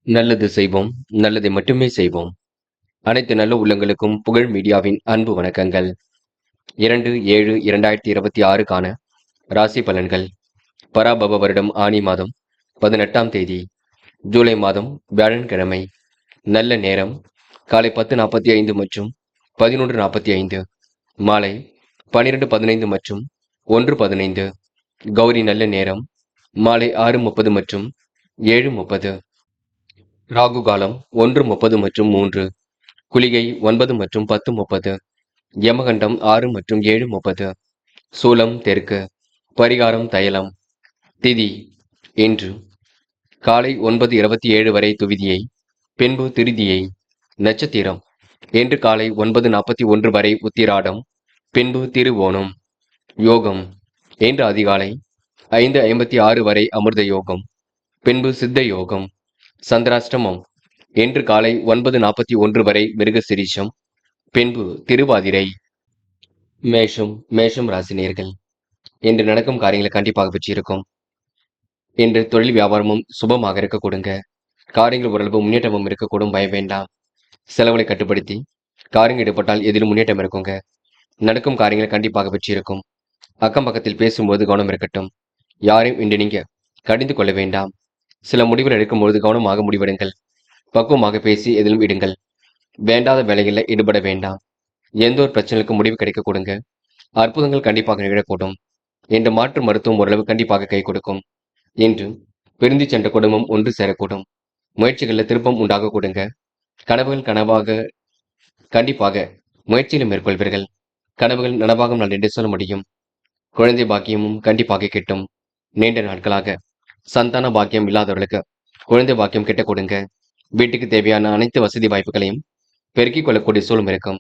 நல்லது செய்வோம், நல்லதை மட்டுமே செய்வோம். அனைத்து நல்ல உள்ளங்களுக்கும் புகழ் மீடியாவின் அன்பு வணக்கங்கள். 2/7/2026க்கான ராசி பலன்கள். பராபவ வருடம் ஆனி மாதம் 18ஆம் தேதி, ஜூலை மாதம் வியாழன்கிழமை. நல்ல நேரம் காலை 10:45 மற்றும் 11:45, மாலை 12:15 மற்றும் 1:15. கௌரி நல்ல நேரம் மாலை 6:30 மற்றும் 7:30. ராகு காலம் 1:30 மற்றும் 3. குளிகை 9 மற்றும் 10:30. யமகண்டம் 6 மற்றும் 7:30. சூலம் தெற்கு. பரிகாரம் தைலம். திதி இன்று காலை 9:27 வரை துவிதியை, பின்பு திருதியை. நட்சத்திரம் இன்று காலை 9:41 வரை உத்திராடம், பின்பு திருவோணம். யோகம் இன்று அதிகாலை 5:56 வரை அமிர்த யோகம், பின்பு சித்த யோகம். சந்திராஷ்டமம் இன்று காலை 9:41 வரை மிருகசிரீஷம், பின்பு திருவாதிரை. மேஷம் ராசினியர்கள். இன்று நடக்கும் காரியங்களை கண்டிப்பாக பெற்றிருக்கும். இன்று தொழில் வியாபாரமும் சுபமாக இருக்க கொடுங்க. காரியங்கள் ஓரளவு முன்னேற்றமும் இருக்கக்கூடும், பயம் வேண்டாம். செலவுகளை கட்டுப்படுத்தி காரியங்கள் ஈடுபட்டால் எதிலும் முன்னேற்றம் இருக்குங்க. நடக்கும் காரியங்களை கண்டிப்பாக பெற்றிருக்கும். அக்கம் பக்கத்தில் பேசும்போது கவனம் இருக்கட்டும். யாரையும் இன்று நீங்க கடிந்து கொள்ள வேண்டாம். சில முடிவுகள் எடுக்கும்போது கவனமாக முடிவெடுங்கள். பக்குவமாக பேசி எதிலும் இடுங்கள். வேண்டாத வேலைகளில் ஈடுபட வேண்டாம். எந்த ஒரு பிரச்சனைக்கும் முடிவு கிடைக்க கொடுங்க. அற்புதங்கள் கண்டிப்பாக நிகழக்கூடும். இன்று மாற்று மருத்துவம் ஓரளவு கண்டிப்பாக கை கொடுக்கும். இன்று பிரிந்து சென்ற குடும்பம் ஒன்று சேரக்கூடும். முயற்சிகளில் திருப்பம் உண்டாக கொடுங்க. கனவுகள் கனவாக கண்டிப்பாக முயற்சிகளை மேற்கொள்வீர்கள். கனவுகள் நனவாகும் நாள் என்று சொல்ல முடியும். குழந்தை பாக்கியமும் கண்டிப்பாக கிட்டும். நீண்ட நாட்களாக சந்தான பாக்கியம் இல்லாதவர்களுக்கு குழந்தை பாக்கியம் கிட்ட கொடுங்க. வீட்டுக்கு தேவையான அனைத்து வசதி வாய்ப்புகளையும் பெருக்கிக் கொள்ளக்கூடிய சூழலும் இருக்கும்.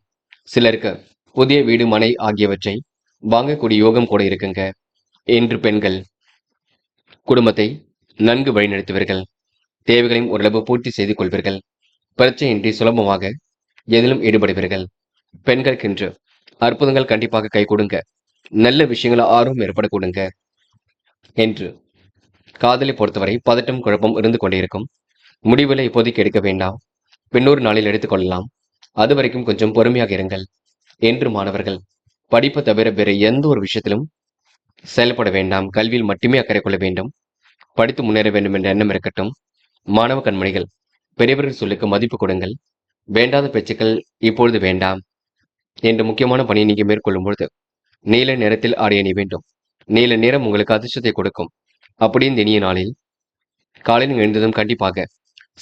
சிலருக்கு புதிய வீடு, மனை ஆகியவற்றை வாங்கக்கூடிய யோகம் கூட இருக்குங்க. இன்று பெண்கள் குடும்பத்தை நன்கு வழிநடத்துவீர்கள். தேவைகளையும் ஓரளவு பூர்த்தி செய்து கொள்வீர்கள். பிரச்சனையின்றி சுலபமாக எதிலும் ஈடுபடுவீர்கள். பெண்களுக்கு இன்று அற்புதங்கள் கண்டிப்பாக கை கொடுங்க. நல்ல விஷயங்கள் ஆர்வம் ஏற்பட கொடுங்க. என்று காதலை பொறுத்தவரை பதட்டம் குழப்பம் இருந்து கொண்டிருக்கும். முடிவுகளை இப்போதைக்கு எடுக்க வேண்டாம். பின்னொரு நாளில் எடுத்துக்கொள்ளலாம். அது வரைக்கும் கொஞ்சம் பொறுமையாக இருங்கள். என்று மாணவர்கள் படிப்பு தவிர வேறு எந்த ஒரு விஷயத்திலும் செயல்பட வேண்டாம். கல்வியில் மட்டுமே அக்கறை கொள்ள வேண்டும். படித்து முன்னேற வேண்டும் என்ற எண்ணம் இருக்கட்டும். மாணவ கண்மணிகள் பெரியவர்கள் சொல்லுக்கு மதிப்பு கொடுங்கள். வேண்டாத பேச்சுக்கள் இப்பொழுது வேண்டாம். என்ற முக்கியமான பணியை நீங்க மேற்கொள்ளும் பொழுது நீல நிறத்தில் ஆடை அணி வேண்டும். நீல நிறம் உங்களுக்கு அதிர்ஷ்டத்தை கொடுக்கும். அப்படியே இந்த இனிய நாளில் காலையில் எழுந்ததும் கண்டிப்பாக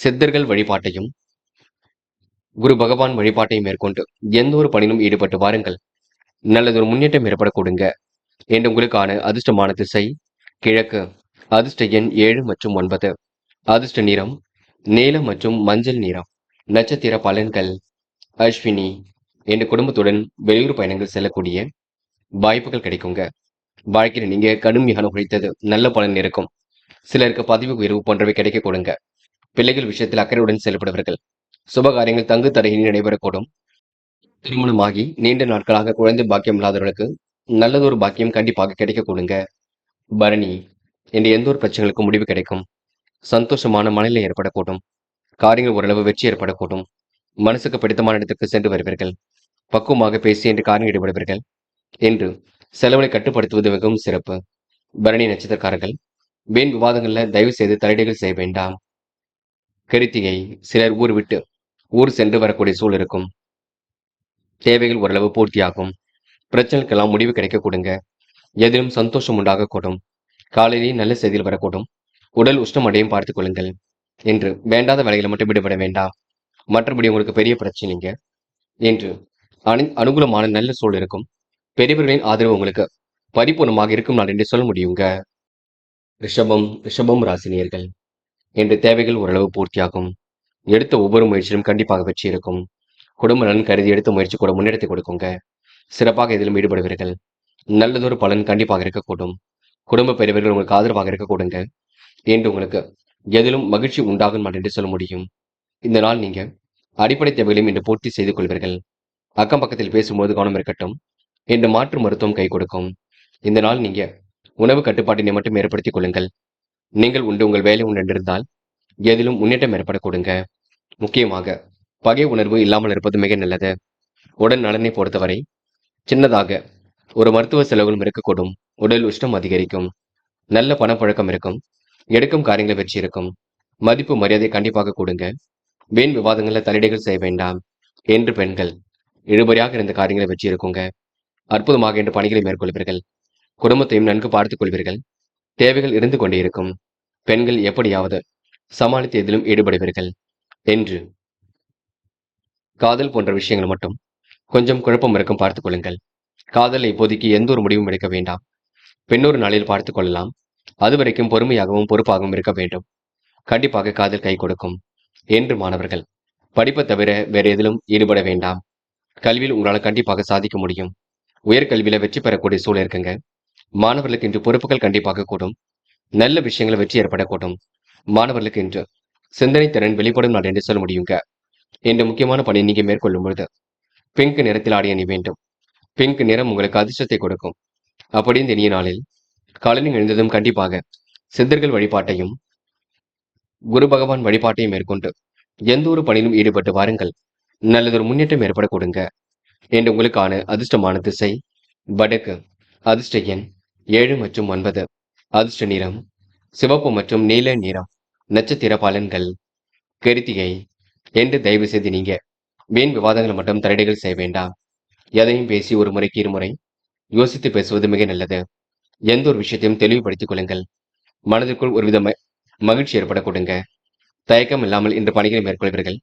சித்தர்கள் வழிபாட்டையும் குரு பகவான் வழிபாட்டையும் மேற்கொண்டு எந்த ஒரு பணியிலும் ஈடுபட்டு வாருங்கள். நல்லதொரு முன்னேற்றம் ஏற்பட கொடுங்க. என்று உங்களுக்கான அதிர்ஷ்டமான திசை கிழக்கு. அதிர்ஷ்ட எண் 7 மற்றும் 9. அதிர்ஷ்ட நிறம் நீலம் மற்றும் மஞ்சள் நிறம். நட்சத்திர பலன்கள். அஸ்வினி. என்ற குடும்பத்துடன் வெளியூர் பயணங்கள் செல்லக்கூடிய வாய்ப்புகள் கிடைக்குங்க. வாழ்க்கையில் நீங்க கடுமையான உழைத்தது நல்ல பலன் இருக்கும். சிலருக்கு பதவி உயர்வு போன்றவை கிடைக்க கொடுங்க. பிள்ளைகள் விஷயத்தில் அக்கறையுடன் செயல்படுவர்கள். சுபகாரியங்கள் தங்கு தடையின்றி நடைபெறக்கூடும். திருமணமாகி நீண்ட நாட்களாக குழந்தை பாக்கியம் இல்லாதவர்களுக்கு நல்லதொரு பாக்கியம் கண்டிப்பாக கிடைக்க கொடுங்க. பரணி. என்ற எந்த ஒரு பிரச்சனைகளுக்கும் முடிவு கிடைக்கும். சந்தோஷமான மனநிலை ஏற்படக்கூடும். காரியங்கள் ஓரளவு வெற்றி ஏற்படக்கூடும். மனசுக்கு பிடித்தமான இடத்துக்கு சென்று வருவீர்கள். பக்குவமாக பேசி என்று காரியம் ஈடுபடுவீர்கள். என்று செலவுகளை கட்டுப்படுத்துவது மிகவும் சிறப்பு. பரணி நட்சத்திரக்காரர்கள் வீண் விவாதங்களில் தயவு செய்து தலையீடுகள் செய்ய வேண்டாம். கிருத்திகை. சிலர் ஊர் விட்டு ஊர் சென்று வரக்கூடிய சூழல் இருக்கும். தேவைகள் ஓரளவு பூர்த்தியாகும். பிரச்சனைக்கெல்லாம் முடிவு கிடைக்க கொடுங்க. எதிலும் சந்தோஷம் உண்டாகக்கூடும். காலையிலேயே நல்ல செய்தியில் வரக்கூடும். உடல் உஷ்ணம் அடையும் பார்த்துக் கொள்ளுங்கள். என்று வேண்டாத வேலைகளை மட்டும் விடுபட வேண்டாம். மற்றபடி உங்களுக்கு பெரிய பிரச்சனைங்க. என்று அனுகூலமான நல்ல சூழல் இருக்கும். பெரியவர்களின் ஆதரவு உங்களுக்கு பரிபூர்ணமாக இருக்கும் நாள் என்று சொல்ல முடியுங்க. ரிஷபம் ராசினியர்கள். என்று தேவைகள் ஓரளவு பூர்த்தியாகும். எடுத்த ஒவ்வொரு முயற்சியிலும் கண்டிப்பாக வெற்றி இருக்கும். குடும்ப நலன் கருதி எடுத்த முயற்சி கூட முன்னேற்றத்தை கொடுக்குங்க. சிறப்பாக இதிலும் ஈடுபடுவீர்கள். நல்லதொரு பலன் கண்டிப்பாக இருக்கக்கூடும். குடும்ப பெரியவர்கள் உங்களுக்கு ஆதரவாக இருக்க கொடுங்க. என்று உங்களுக்கு எதிலும் மகிழ்ச்சி உண்டாகும் என்று சொல்ல முடியும். இந்த நாள் நீங்க அடிப்படை தேவைகளையும் இன்று பூர்த்தி செய்து கொள்வீர்கள். அக்கம் பக்கத்தில் பேசும்போது கவனம் இருக்கட்டும். என்று மாற்று மருத்துவம் கை கொடுக்கும். இந்த நாள் நீங்க உணவு கட்டுப்பாட்டினை மட்டும் ஏற்படுத்திக் கொள்ளுங்கள். நீங்கள் உண்டு உங்கள் வேலை உண்டு என்றிருந்தால் எதிலும் முன்னேற்றம் ஏற்பட கொடுங்க. முக்கியமாக பகை உணர்வு இல்லாமல் இருப்பது மிக நல்லது. உடல் நலனை பொறுத்தவரை சின்னதாக ஒரு மருத்துவ செலவுகளும் இருக்கக்கூடும். உடல் உஷ்ணம் அதிகரிக்கும். நல்ல பணப்பழக்கம் இருக்கும். எடுக்கும் காரியங்களை வெற்றி இருக்கும். மதிப்பு மரியாதை கண்டிப்பாக கொடுங்க. வீண் விவாதங்கள்ல தலையீடுகள் செய்ய வேண்டாம். என்று பெண்கள் இழுபறியாக இருந்த காரியங்களை வெற்றி இருக்குங்க. அற்புதமாக என்று பணிகளை மேற்கொள்வீர்கள். குடும்பத்தையும் நன்கு பார்த்துக் கொள்வீர்கள். தேவைகள் இருந்து கொண்டே இருக்கும். பெண்கள் எப்படியாவது சமாளித்து எதிலும் ஈடுபடுவீர்கள் என்று காதல் போன்ற விஷயங்கள் மட்டும் கொஞ்சம் குழப்பம் இருக்கும் பார்த்துக் கொள்ளுங்கள். காதல் இப்போதைக்கு எந்த ஒரு முடிவும் எடுக்க வேண்டாம். பின்னொரு நாளில் பார்த்துக் கொள்ளலாம். அதுவரைக்கும் பொறுமையாகவும் பொறுப்பாகவும் இருக்க வேண்டும். கண்டிப்பாக காதல் கை கொடுக்கும் என்று மாணவர்கள் படிப்பை தவிர வேற எதிலும் ஈடுபட வேண்டாம். கல்வியில் உங்களால் கண்டிப்பாக சாதிக்க முடியும். உயர்கல்வியில வெற்றி பெறக்கூடிய சூழல் இருக்குங்க. மாணவர்களுக்கு இன்று பொறுப்புகள் கண்டிப்பாக கூடும். நல்ல விஷயங்களை வெற்றி ஏற்படக்கூடும். மாணவர்களுக்கு இன்று சிந்தனை திறன் வெளிப்படும் நாள் என்று சொல்ல முடியுங்க. இந்த முக்கியமான பணியை நீங்க மேற்கொள்ளும் பொழுது பிங்க் நிறத்தில் ஆடை அணி வேண்டும். பிங்க் நிறம் உங்களுக்கு அதிர்ஷ்டத்தை கொடுக்கும். அப்படி இந்த இனிய நாளில் காலையில் எழுந்ததும் கண்டிப்பாக சித்தர்கள் வழிபாட்டையும் குரு பகவான் வழிபாட்டையும் மேற்கொண்டு எந்த ஒரு பணியிலும் ஈடுபட்டு வாருங்கள். நல்லதொரு முன்னேற்றம் ஏற்பட கொடுங்க. என்று உங்களுக்கான அதிர்ஷ்டமான திசை வடக்கு. அதிர்ஷ்ட எண் 7 மற்றும் 9. அதிர்ஷ்ட நிறம் சிவப்பு மற்றும் நீல நிறம். நட்சத்திர பலன்கள் கிருத்திகை. என்று தயவு செய்து நீங்க வீண் விவாதங்கள் மற்றும் தலையீடுகள் செய்ய வேண்டாம். எதையும் பேசி ஒரு முறைக்கு இருமுறை யோசித்து பேசுவது மிக நல்லது. எந்த ஒரு விஷயத்தையும் தெளிவுபடுத்திக் கொள்ளுங்கள். மனதிற்குள் ஒருவித மகிழ்ச்சி ஏற்பட கொடுங்க. தயக்கம் இல்லாமல் இன்று பணிகளை மேற்கொள்வீர்கள்.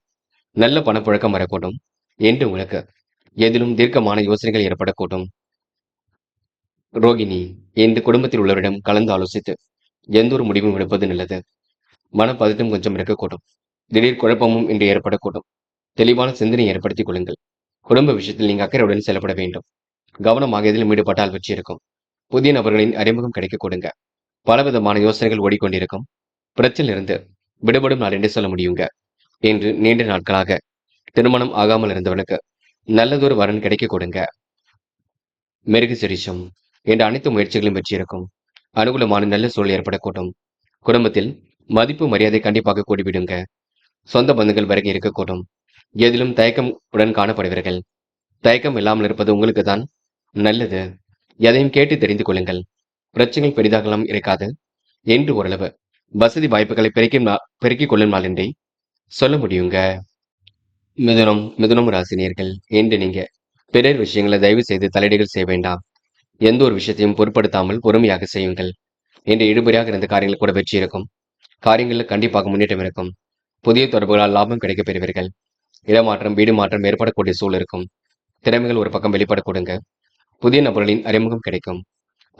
நல்ல பணப்புழக்கம் வரக்கூடும் என்று உங்களுக்கு எதிலும் தீர்க்கமான யோசனைகள் ஏற்படக்கூடும். ரோகிணி, இந்த குடும்பத்தில் உள்ளவரிடம் கலந்து ஆலோசித்து எந்த ஒரு முடிவும் எடுப்பது நல்லது. மனப்பதட்டம் கொஞ்சம் இருக்கக்கூடும். திடீர் குழப்பமும் இன்று ஏற்படக்கூடும். தெளிவான சிந்தனை ஏற்படுத்திக் கொள்ளுங்கள். குடும்ப விஷயத்தில் நீங்க அக்கறையுடன் செயல்பட வேண்டும். கவனமாக இதிலும் ஈடுபட்டால் வெற்றி இருக்கும். புதிய நபர்களின் அறிமுகம் கிடைக்க கொடுங்க. பலவிதமான யோசனைகள் ஓடிக்கொண்டிருக்கும். பிரச்சனையிலிருந்து விடுபடும் நாள் என்று சொல்ல முடியுங்க. என்று நீண்ட நாட்களாக திருமணம் ஆகாமல் இருந்தவனுக்கு நல்லதொரு வரன் கிடைக்க கொடுங்க. மிருக சிரிஷம் என்ற அனைத்து முயற்சிகளும் வெற்றி இருக்கும். அனுகூலமான நல்ல சூழல் ஏற்படக்கூடும். குடும்பத்தில் மதிப்பு மரியாதை கண்டிப்பாக கூடிவிடுங்க. சொந்த பந்துகள் வருகை இருக்கக்கூடும். எதிலும் தயக்கம் உடன் காணப்படுவீர்கள். தயக்கம் இல்லாமல் இருப்பது உங்களுக்கு தான் நல்லது. எதையும் கேட்டு தெரிந்து கொள்ளுங்கள். பிரச்சனைகள் பெரிதாகலாம் இருக்காது என்று ஓரளவு வசதி வாய்ப்புகளை பெருக்கிக் கொள்ளும் நாள் என்றே சொல்ல முடியுங்க. மிதுனம் ராசினியர்கள் என்று நீங்க பிறர் விஷயங்களை தயவு செய்து தலையீடுகள் செய்ய வேண்டாம். எந்த ஒரு விஷயத்தையும் பொருட்படுத்தாமல் பொறுமையாக செய்யுங்கள். என்று இழுபறியாக இருந்த காரியங்கள் கூட வெற்றி இருக்கும். காரியங்களில் கண்டிப்பாக முன்னேற்றம் இருக்கும். புதிய தொடர்புகளால் லாபம் கிடைக்கப் பெறுவீர்கள். இடமாற்றம் வீடு மாற்றம் ஏற்படக்கூடிய சூழல் இருக்கும். திறமைகள் ஒரு பக்கம் வெளிப்பட கொடுங்க. புதிய நபர்களின் அறிமுகம் கிடைக்கும்.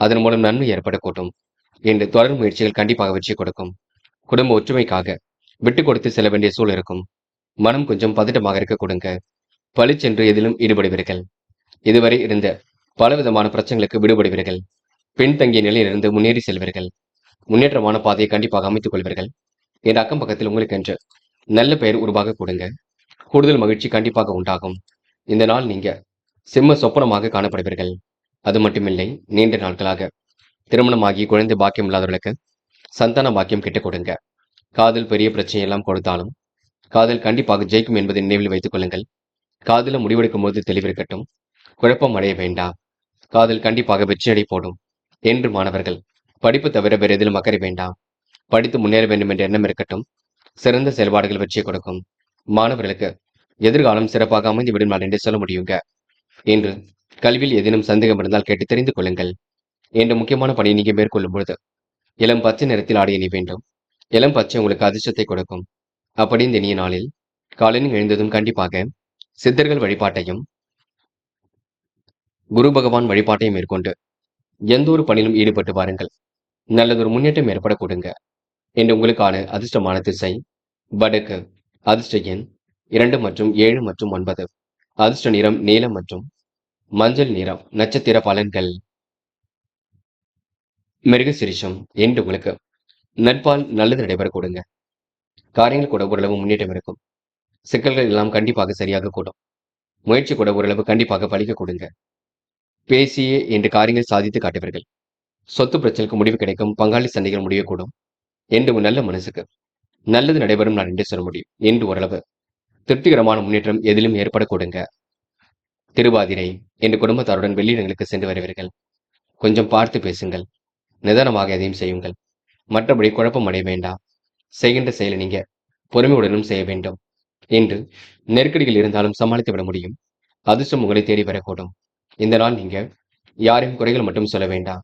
அதன் மூலம் நன்மை ஏற்படக்கூடும். என்று தொடர் முயற்சிகள் கண்டிப்பாக வெற்றி கொடுக்கும். குடும்ப ஒற்றுமைக்காக விட்டு கொடுத்து செல்ல வேண்டிய சூழல் இருக்கும். மனம் கொஞ்சம் பதட்டமாக இருக்க கொடுங்க. பளிச்சென்று எதிலும் ஈடுபடுவீர்கள். இதுவரை இருந்த பலவிதமான பிரச்சனைகளுக்கு விடுபடுவீர்கள். பின்தங்கிய நிலையிலிருந்து முன்னேறி செல்வீர்கள். முன்னேற்றமான பாதையை கண்டிப்பாக அமைத்துக் கொள்வீர்கள். என் அக்கம் பக்கத்தில் உங்களுக்கு என்று நல்ல பெயர் உருவாக கொடுங்க. கூடுதல் மகிழ்ச்சி கண்டிப்பாக உண்டாகும். இந்த நாள் நீங்க சிம்ம சொப்பனமாக காணப்படுவீர்கள். அது மட்டுமில்லை, நீண்ட நாட்களாக திருமணமாகி குழந்தை பாக்கியம் இல்லாதவர்களுக்கு சந்தான பாக்கியம் கிட்ட கொடுங்க. காதல் பெரிய பிரச்சனை எல்லாம் கொடுத்தாலும் காதல் கண்டிப்பாக ஜெயிக்கும் என்பதை நினைவில் வைத்துக் கொள்ளுங்கள். காதல முடிவெடுக்கும் போது தெளிவிருக்கட்டும். குழப்பம் அடைய வேண்டாம். காதல் கண்டிப்பாக வெற்றியடை போடும் என்று மாணவர்கள் படிப்பு தவிர வேறு எதிலும் அக்கறை வேண்டாம். படித்து முன்னேற வேண்டும் என்ற எண்ணம் இருக்கட்டும். சிறந்த செயல்பாடுகள் வெற்றியை கொடுக்கும். மாணவர்களுக்கு எதிர்காலம் சிறப்பாக அமைந்து விடும் நாள் என்று சொல்ல முடியுங்க. என்று கல்வியில் ஏதேனும் சந்தேகம் இருந்தால் கேட்டு தெரிந்து கொள்ளுங்கள். என்ற முக்கியமான பணியை நீங்க மேற்கொள்ளும் பொழுது இளம் பச்சை நிறத்தில் ஆடை அணி வேண்டும். இளம் பச்சை உங்களுக்கு அதிர்ஷ்டத்தை கொடுக்கும். அப்படி இந்த இனிய நாளில் காலையில் எழுந்ததும் கண்டிப்பாக சித்தர்கள் வழிபாட்டையும் குரு பகவான் வழிபாட்டையும் மேற்கொண்டு எந்த ஒரு பணியிலும் ஈடுபட்டு வாருங்கள். நல்லதொரு முன்னேற்றம் ஏற்பட கொடுங்க. என்று உங்களுக்கான அதிர்ஷ்டமான திசை வடக்கு. அதிர்ஷ்ட எண் 2 மற்றும் 7 மற்றும் 9. அதிர்ஷ்ட நிறம் நீலம் மற்றும் மஞ்சள் நிறம். நட்சத்திர பலன்கள் மிருக சிரிஷம் என்று உங்களுக்கு நட்பால் நல்லது நடைபெற கொடுங்க. காரியங்கள் கூட ஓரளவு முன்னேற்றம் இருக்கும். சிக்கல்கள் எல்லாம் கண்டிப்பாக சரியாக கூடும். முயற்சி கூட ஓரளவு கண்டிப்பாக பலிக்க கொடுங்க. பேசியே என்று காரியங்கள் சாதித்து காட்டுவீர்கள். சொத்து பிரச்சனைக்கு முடிவு கிடைக்கும். பங்காளி சண்டைகள் முடியக்கூடும். என்று நல்ல மனசுக்கு நல்லது நடைபெறும் நான் என்று சொல்ல முடியும். என்று ஓரளவு திருப்திகரமான முன்னேற்றம் எதிலும் ஏற்பட கொடுங்க. திருவாதிரை என்று குடும்பத்தாருடன் வெளியிடங்களுக்கு சென்று வருவீர்கள். கொஞ்சம் பார்த்து பேசுங்கள். நிதானமாக எதையும் செய்யுங்கள். மற்றபடி குழப்பம் அடைய வேண்டாம். செய்கின்ற செயலை நீங்க பொறுமையுடனும் செய்ய வேண்டும். என்று நெருக்கடிகள் இருந்தாலும் சமாளித்து விட முடியும். அதிர்ஷ்டம் உங்களை தேடி வரக்கூடும். இந்த நாள் நீங்க யாரையும் குறைகள் மட்டும் சொல்ல வேண்டாம்.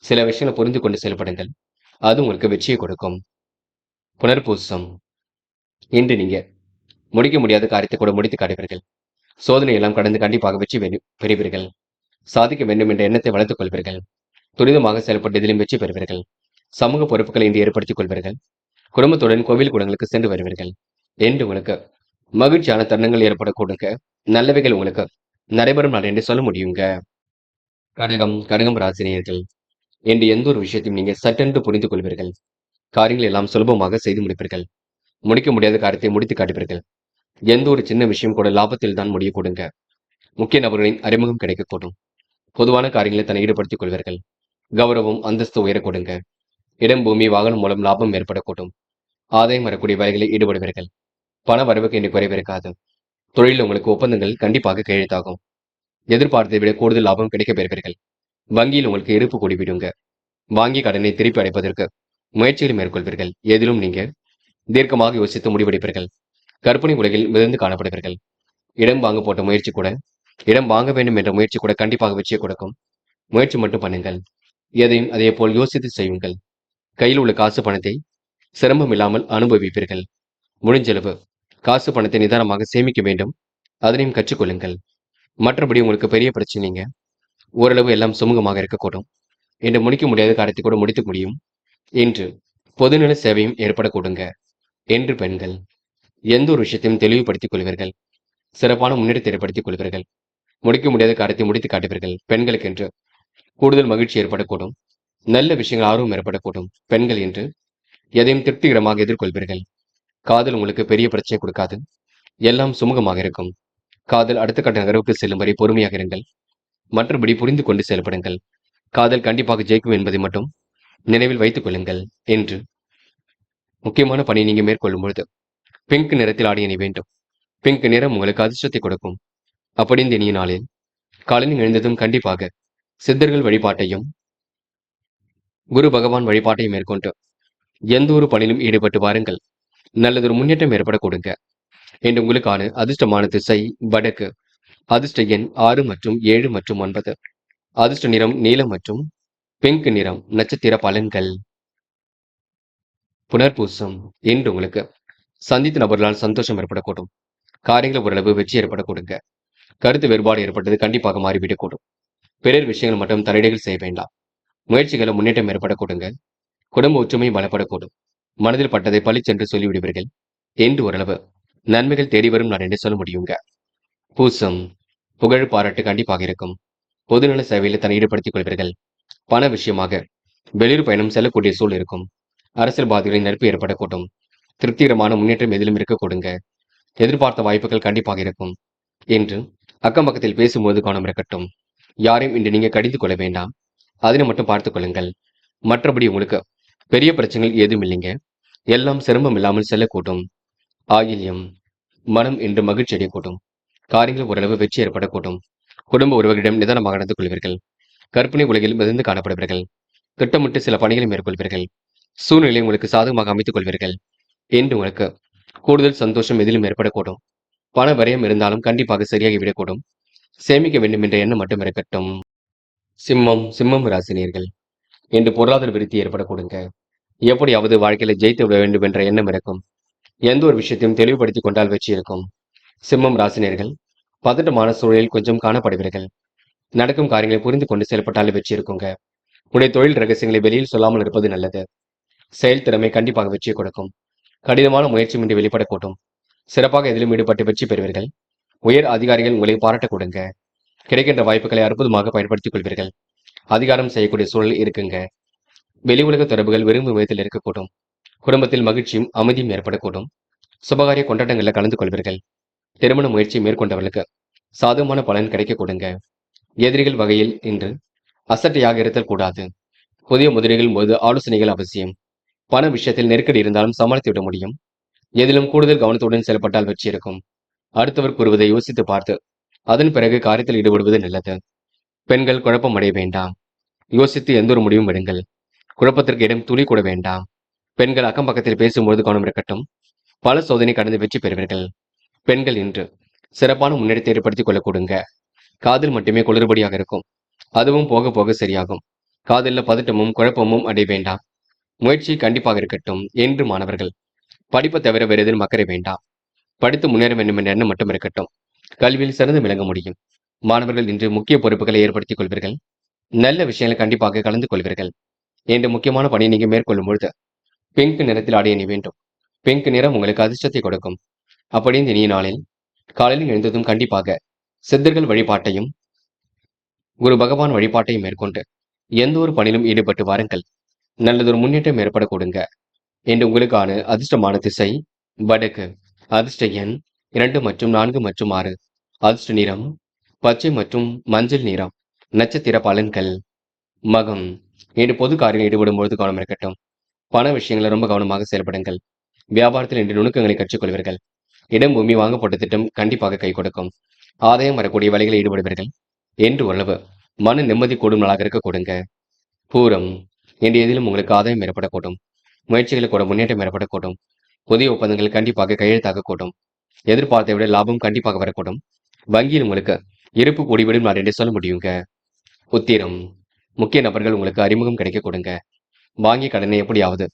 சில விஷயங்களை புரிந்து கொண்டு செயல்படுங்கள். அது உங்களுக்கு வெற்றியை கொடுக்கும். புனர்பூசம் இன்று நீங்க முடிக்க முடியாத காரியத்தை கூட முடித்து காட்டுவீர்கள். சோதனை எல்லாம் கடந்து கண்டிப்பாக வெற்றி பெறுவீர்கள். சாதிக்க வேண்டும் என்ற எண்ணத்தை வளர்த்துக் கொள்வீர்கள். துரிதமாக செயல்பட்டு இதிலும் வெற்றி பெறுவீர்கள். சமூக பொறுப்புகளை இன்று ஏற்படுத்திக் கொள்வீர்கள். குடும்பத்துடன் கோவில் குளங்களுக்கு சென்று வருவீர்கள். என்று உங்களுக்கு மகிழ்ச்சியான தருணங்கள் ஏற்படக்கூடுங்க. நல்லவைகள் உங்களுக்கு நடைபெறும் நாள் என்று சொல்ல முடியுங்க. கடகம் ராசினியர்கள் என்று எந்த ஒரு விஷயத்தையும் நீங்க சட்டென்று புரிந்து கொள்வீர்கள். காரியங்கள் எல்லாம் சுலபமாக செய்து முடிப்பீர்கள். முடிக்க முடியாத காரியத்தை முடித்து காட்டுவீர்கள். எந்த ஒரு சின்ன விஷயம் கூட லாபத்தில் தான் முடிய கொடுங்க. முக்கிய நபர்களின் அறிமுகம் கிடைக்கக்கூடும். பொதுவான காரியங்களை தன்னை ஈடுபடுத்திக் கொள்வீர்கள். கௌரவம் அந்தஸ்து உயர கொடுங்க. இடம் பூமி வாகனம் மூலம் லாபம் ஏற்படக்கூடும். ஆதாயம் வரக்கூடிய வேலைகளில் ஈடுபடுவீர்கள். பண வரவுக்கு இன்று குறைவிருக்காது. தொழிலில் உங்களுக்கு ஒப்பந்தங்கள் கண்டிப்பாக கையெழுத்தாகும். எதிர்பார்த்ததை விட கூடுதல் லாபம் கிடைக்க பெறுவீர்கள். வங்கியில் உங்களுக்கு இருப்பு கூடிவிடுங்க. வாங்கிய கடனை திருப்பி அடைப்பதற்கு முயற்சிகளை மேற்கொள்வீர்கள். எதிலும் நீங்க தீர்க்கமாக யோசித்து முடிவெடுப்பீர்கள். கற்பனை உலகில் மிதந்து காணப்படுவீர்கள். இடம் வாங்க போட்ட முயற்சி கூட, இடம் வாங்க வேண்டும் என்ற முயற்சி கூட கண்டிப்பாக வெற்றியை கொடுக்கும். முயற்சி மட்டும் பண்ணுங்கள். எதையும் அதே போல் யோசித்து செய்யுங்கள். கையில் உள்ள காசு பணத்தை சிரமம் இல்லாமல் அனுபவிப்பீர்கள். முடிஞ்சளவு காசு பணத்தை நிதானமாக சேமிக்க வேண்டும். அதனையும் கற்றுக்கொள்ளுங்கள். மற்றபடி உங்களுக்கு பெரிய பிரச்சனைங்க. ஓரளவு எல்லாம் சுமூகமாக இருக்கக்கூடும். என்று முடிக்க முடியாத காரியத்தை கூட முடித்துக் முடியும். என்று பொதுநல சேவையும் ஏற்படக்கூடுங்க. என்று பெண்கள் எந்த ஒரு விஷயத்தையும் தெளிவுபடுத்திக் கொள்வீர்கள். சிறப்பான முன்னேற்றத்தை ஏற்படுத்திக் கொள்வீர்கள். முடிக்க முடியாத காரியத்தை முடித்து காட்டுவீர்கள். பெண்களுக்கு என்று கூடுதல் மகிழ்ச்சி ஏற்படக்கூடும். நல்ல விஷயங்கள் ஆர்வம் ஏற்படக்கூடும். பெண்கள் என்று எதையும் திருப்திகரமாக எதிர்கொள்வீர்கள். காதல் உங்களுக்கு பெரிய பிரச்சனை கொடுக்காது. எல்லாம் சுமூகமாக இருக்கும். காதல் அடுத்த கட்ட நகர்வுக்கு செல்லும் வரை பொறுமையாக இருங்கள். மற்றபடி புரிந்து கொண்டு செயல்படுங்கள். காதல் கண்டிப்பாக ஜெயிக்கும் என்பதை மட்டும் நினைவில் வைத்துக் கொள்ளுங்கள். என்று முக்கியமான பணி நீங்க மேற்கொள்ளும் பொழுது பிங்க் நிறத்தில் ஆடை அணி வேண்டும். பிங்க் நிறம் உங்களுக்கு அதிர்ஷ்டத்தை கொடுக்கும். அப்படி இந்த இனிய நாளில் காலையில் எழுந்ததும் கண்டிப்பாக சித்தர்கள் வழிபாட்டையும் குரு பகவான் வழிபாட்டையும் மேற்கொண்டு எந்த ஒரு பணியிலும் ஈடுபட்டு வாருங்கள். நல்லதொரு முன்னேற்றம் ஏற்பட கொடுங்க. என்று உங்களுக்கான அதிர்ஷ்டமான திசை வடக்கு. அதிர்ஷ்ட எண் 6 மற்றும் 7 மற்றும் 9. அதிர்ஷ்ட நிறம் நீலம் மற்றும் பிங்க் நிறம். நட்சத்திர பலன்கள். புனர்பூசம் என்று உங்களுக்கு சந்தித்த நபர்களால் சந்தோஷம் ஏற்படக்கூடும். காரியங்கள் ஓரளவு வெற்றி ஏற்படக்கூடுங்க. கருத்து வேறுபாடு ஏற்பட்டது கண்டிப்பாக மாறிவிடக்கூடும். பிறர் விஷயங்கள் மட்டும் தலையீடுகள் செய்ய வேண்டாம். முயற்சிகளை முன்னேற்றம் ஏற்படக்கூடுங்க. குடும்ப ஒற்றுமை பலப்படக்கூடும். மனதில் பட்டதை பளிச்சென்று சொல்லிவிடுவீர்கள். என்று ஓரளவு நன்மைகள் தேடி வரும் நான் என்று சொல்ல முடியுங்க. பூசம் புகழ் பாராட்டு கண்டிப்பாக இருக்கும். பொதுநல சேவையில் தன்னை ஈடுபடுத்திக் கொள்வீர்கள். பண விஷயமாக வெளியூர் பயணம் செல்லக்கூடிய சூழல் இருக்கும். அரசியல்வாதிகளின் நட்பு ஏற்படக்கூடும். திருப்திகரமான முன்னேற்றம் எதிலும் இருக்க கொடுங்க. எதிர்பார்த்த வாய்ப்புகள் கண்டிப்பாக இருக்கும். என்று அக்கம் பக்கத்தில் பேசும்போது கவனம் இருக்கட்டும். யாரையும் இன்று நீங்க கடிந்து கொள்ள வேண்டாம். அதனை மட்டும் பார்த்துக் கொள்ளுங்கள். மற்றபடி உங்களுக்கு பெரிய பிரச்சனைகள் ஏதும் இல்லைங்க. எல்லாம் சிரமம் இல்லாமல் செல்லக்கூடும். ஆயில்யம் மனம் என்று மகிழ்ச்சி அடையக்கூடும். காரியங்கள் ஓரளவு வெற்றி ஏற்படக்கூடும். குடும்ப உறவுகளிடம் நிதானமாக நடந்து கொள்வீர்கள். கற்பனை உலகில் மிதந்து காணப்படுவீர்கள். திட்டமிட்டு சில பணிகளை மேற்கொள்வீர்கள். சூழ்நிலை உங்களுக்கு சாதகமாக அமைத்துக் கொள்வீர்கள். என்று உங்களுக்கு கூடுதல் சந்தோஷம் எதிலும் ஏற்படக்கூடும். பண வரையம் இருந்தாலும் கண்டிப்பாக சரியாகி விடக்கூடும். சேமிக்க வேண்டும் என்ற எண்ணம் மட்டும் இருக்கட்டும். சிம்மம் ராசினியர்கள் என்று பொருளாதார விருத்தி ஏற்படக்கூடுங்க. எப்படியாவது வாழ்க்கையில ஜெயித்து விட வேண்டும் என்ற எண்ணம் இருக்கும். எந்த ஒரு விஷயத்தையும் தெளிவுபடுத்திக் கொண்டால் வெற்றி இருக்கும். சிம்மம் ராசினியர்கள் பதட்டமான சூழலில் கொஞ்சம் காணப்படுவீர்கள். நடக்கும் காரியங்களை புரிந்து கொண்டு செயல்பட்டாலே வெற்றி இருக்குங்க. உடைய தொழில் ரகசியங்களை வெளியில் சொல்லாமல் இருப்பது நல்லது. செயல் திறமை கண்டிப்பாக வெற்றியை கொடுக்கும். கடினமான முயற்சியின்றி வெளிப்படக்கூடும். சிறப்பாக எதிலும் ஈடுபட்டு வெற்றி பெறுவீர்கள். உயர் அதிகாரிகள் உங்களை பாராட்ட கொடுங்க. கிடைக்கின்ற வாய்ப்புகளை அற்புதமாக பயன்படுத்திக் கொள்வீர்கள். அதிகாரம் செய்யக்கூடிய சூழல் இருக்குங்க. வெளி உலக தொடர்புகள் விரும்பும் விதத்தில் இருக்கக்கூடும். குடும்பத்தில் மகிழ்ச்சியும் அமைதியும் ஏற்படக்கூடும். சுபகாரிய கொண்டாட்டங்களில் கலந்து கொள்வீர்கள். திருமண முயற்சி மேற்கொண்டவர்களுக்கு சாதகமான பலன் கிடைக்க கொடுங்க. எதிரிகள் வகையில் இன்று அசட்டையாக இருத்தல் கூடாது. புதிய முதலீடுகள் போது ஆலோசனைகள் அவசியம். பண விஷயத்தில் நெருக்கடி இருந்தாலும் சமாளித்து விட முடியும். எதிலும் கூடுதல் கவனத்துடன் செயல்பட்டால் வெற்றி இருக்கும். அடுத்தவர் கூறுவதை யோசித்து பார்த்து அதன் பிறகு காரியத்தில் ஈடுபடுவது நல்லது. பெண்கள் குழப்பம் அடைய வேண்டாம். யோசித்து எந்த ஒரு முடிவும் எடுங்கள். குழப்பத்திற்கு இடம் துளி கூட வேண்டாம். பெண்கள் அக்கம் பக்கத்தில் பேசும்போது கவனம் இருக்கட்டும். பல சோதனை கடந்து வெற்றி பெறுவீர்கள். பெண்கள் இன்று சிறப்பான முன்னேற்றத்தை ஏற்படுத்திக் கொள்ள கொடுங்க. காதல் மட்டுமே குளறுபடியாக இருக்கும். அதுவும் போக போக சரியாகும். காதல்ல பதட்டமும் குழப்பமும் அடைய வேண்டாம். முயற்சி கண்டிப்பாக இருக்கட்டும் என்று மாணவர்கள். படிப்பை தவிர வேறு எதிலும் அக்கறை வேண்டாம். படித்து முன்னேற வேண்டும் என்ற எண்ணம் மட்டும் இருக்கட்டும். கல்வியில் சிறந்து விளங்க முடியும். மாணவர்கள் இன்று முக்கிய பொறுப்புகளை ஏற்படுத்திக் கொள்வீர்கள். நல்ல விஷயங்களை கண்டிப்பாக கலந்து கொள்வீர்கள். என்ற முக்கியமான பணியை நீங்க மேற்கொள்ளும் பொழுது பிங்க் நிறத்தில் ஆடை அணி வேண்டும். பிங்க் நிறம் உங்களுக்கு அதிர்ஷ்டத்தை கொடுக்கும். அப்படி இந்த இனிய நாளில் காலையில் எழுந்ததும் கண்டிப்பாக சித்தர்கள் வழிபாட்டையும் குரு பகவான் வழிபாட்டையும் மேற்கொண்டு எந்த ஒரு பணியிலும் ஈடுபட்டு வாருங்கள். நல்லதொரு முன்னேற்றம் ஏற்பட கொடுங்க. என்று உங்களுக்கான அதிர்ஷ்டமான திசை வடக்கு. அதிர்ஷ்ட எண் 2 மற்றும் 4 மற்றும் 6. அதிர்ஷ்ட நிறம் பச்சை மற்றும் மஞ்சள் நிறம். நட்சத்திர பலன்கள். மகம். இன்று பொது காரியம் ஈடுபடும் பொழுது கவனம் இருக்கட்டும். பண விஷயங்களை ரொம்ப கவனமாக செயல்படுங்கள். வியாபாரத்தில் இன்று நுணுக்கங்களை கற்றுக்கொள்வீர்கள். இடம் பூமி வாங்கப்பட்ட திட்டம் கண்டிப்பாக கை கொடுக்கும். ஆதாயம் வரக்கூடிய வேலைகளில் ஈடுபடுவீர்கள். என்று ஓரளவு மன நிம்மதி கூடும் நாளாக இருக்க கொடுங்க. பூரம். இன்று எதிலும் உங்களுக்கு ஆதாயம் ஏற்படக்கூடும். முயற்சிகளில் கூட முன்னேற்றம் ஏற்படக்கூடும். புதிய ஒப்பந்தங்கள் கண்டிப்பாக கையெழுத்தாகக்கூடும். எதிர்பார்த்தை விட லாபம் கண்டிப்பாக வரக்கூடும். வங்கியில் உங்களுக்கு இருப்பு கூடிவிடும் நான் என்று சொல்ல முடியுங்க. உத்திரம். முக்கிய நபர்கள் உங்களுக்கு அறிமுகம் கிடைக்க கொடுங்க. வாங்கிய கடனை எப்படியாவது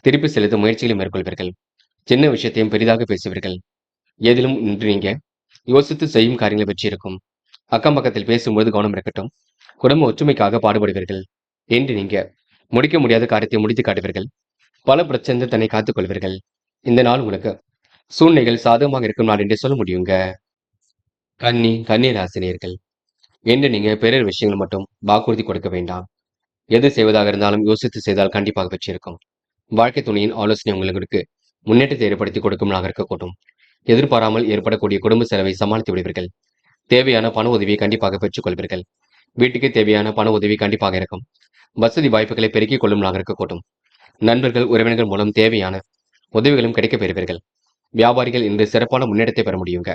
திருப்பி செலுத்த முயற்சிகளை மேற்கொள்வீர்கள். சின்ன விஷயத்தையும் பெரிதாக பேசுவீர்கள். எதிலும் இன்று நீங்க யோசித்து செய்யும் காரியங்களை வெற்றி இருக்கும். அக்கம் பக்கத்தில் பேசும்போது கவனம் இருக்கட்டும். குடும்ப ஒற்றுமைக்காக பாடுபடுவீர்கள். என்று நீங்க முடிக்க முடியாத காரியத்தை முடித்து காட்டுவீர்கள். பல பிரச்சனை தன்னை காத்துக் கொள்வீர்கள். இந்த நாள் உங்களுக்கு சூழ்நிலைகள் சாதகமாக இருக்கும் நாள் என்று சொல்ல முடியுங்க. கன்னி ராசினியர்கள். என்று நீங்க பிறர் விஷயங்கள் மட்டும் வாக்குறுதி கொடுக்க வேண்டாம். எது செய்வதாக இருந்தாலும் யோசித்து செய்தால் கண்டிப்பாக வெற்றி இருக்கும். வாழ்க்கை துணையின் ஆலோசனை உங்களுக்கு முன்னேற்றத்தை ஏற்படுத்தி கொடுக்கும் நாளாக இருக்கக்கூடும். எதிர்பாராமல் ஏற்படக்கூடிய குடும்ப செலவை சமாளித்து விடுவீர்கள். தேவையான பண உதவியை கண்டிப்பாக பெற்றுக் கொள்வீர்கள். வீட்டுக்கு தேவையான பண உதவி கண்டிப்பாக இருக்கும். வசதி வாய்ப்புகளை பெருக்கிக் கொள்ளும் நாளாக இருக்கக்கூடும். நண்பர்கள் உறவினர்கள் மூலம் தேவையான உதவிகளும் கிடைக்கப் பெறுவீர்கள். வியாபாரிகள் இன்று சிறப்பான முன்னேற்றத்தை பெற முடியுங்க.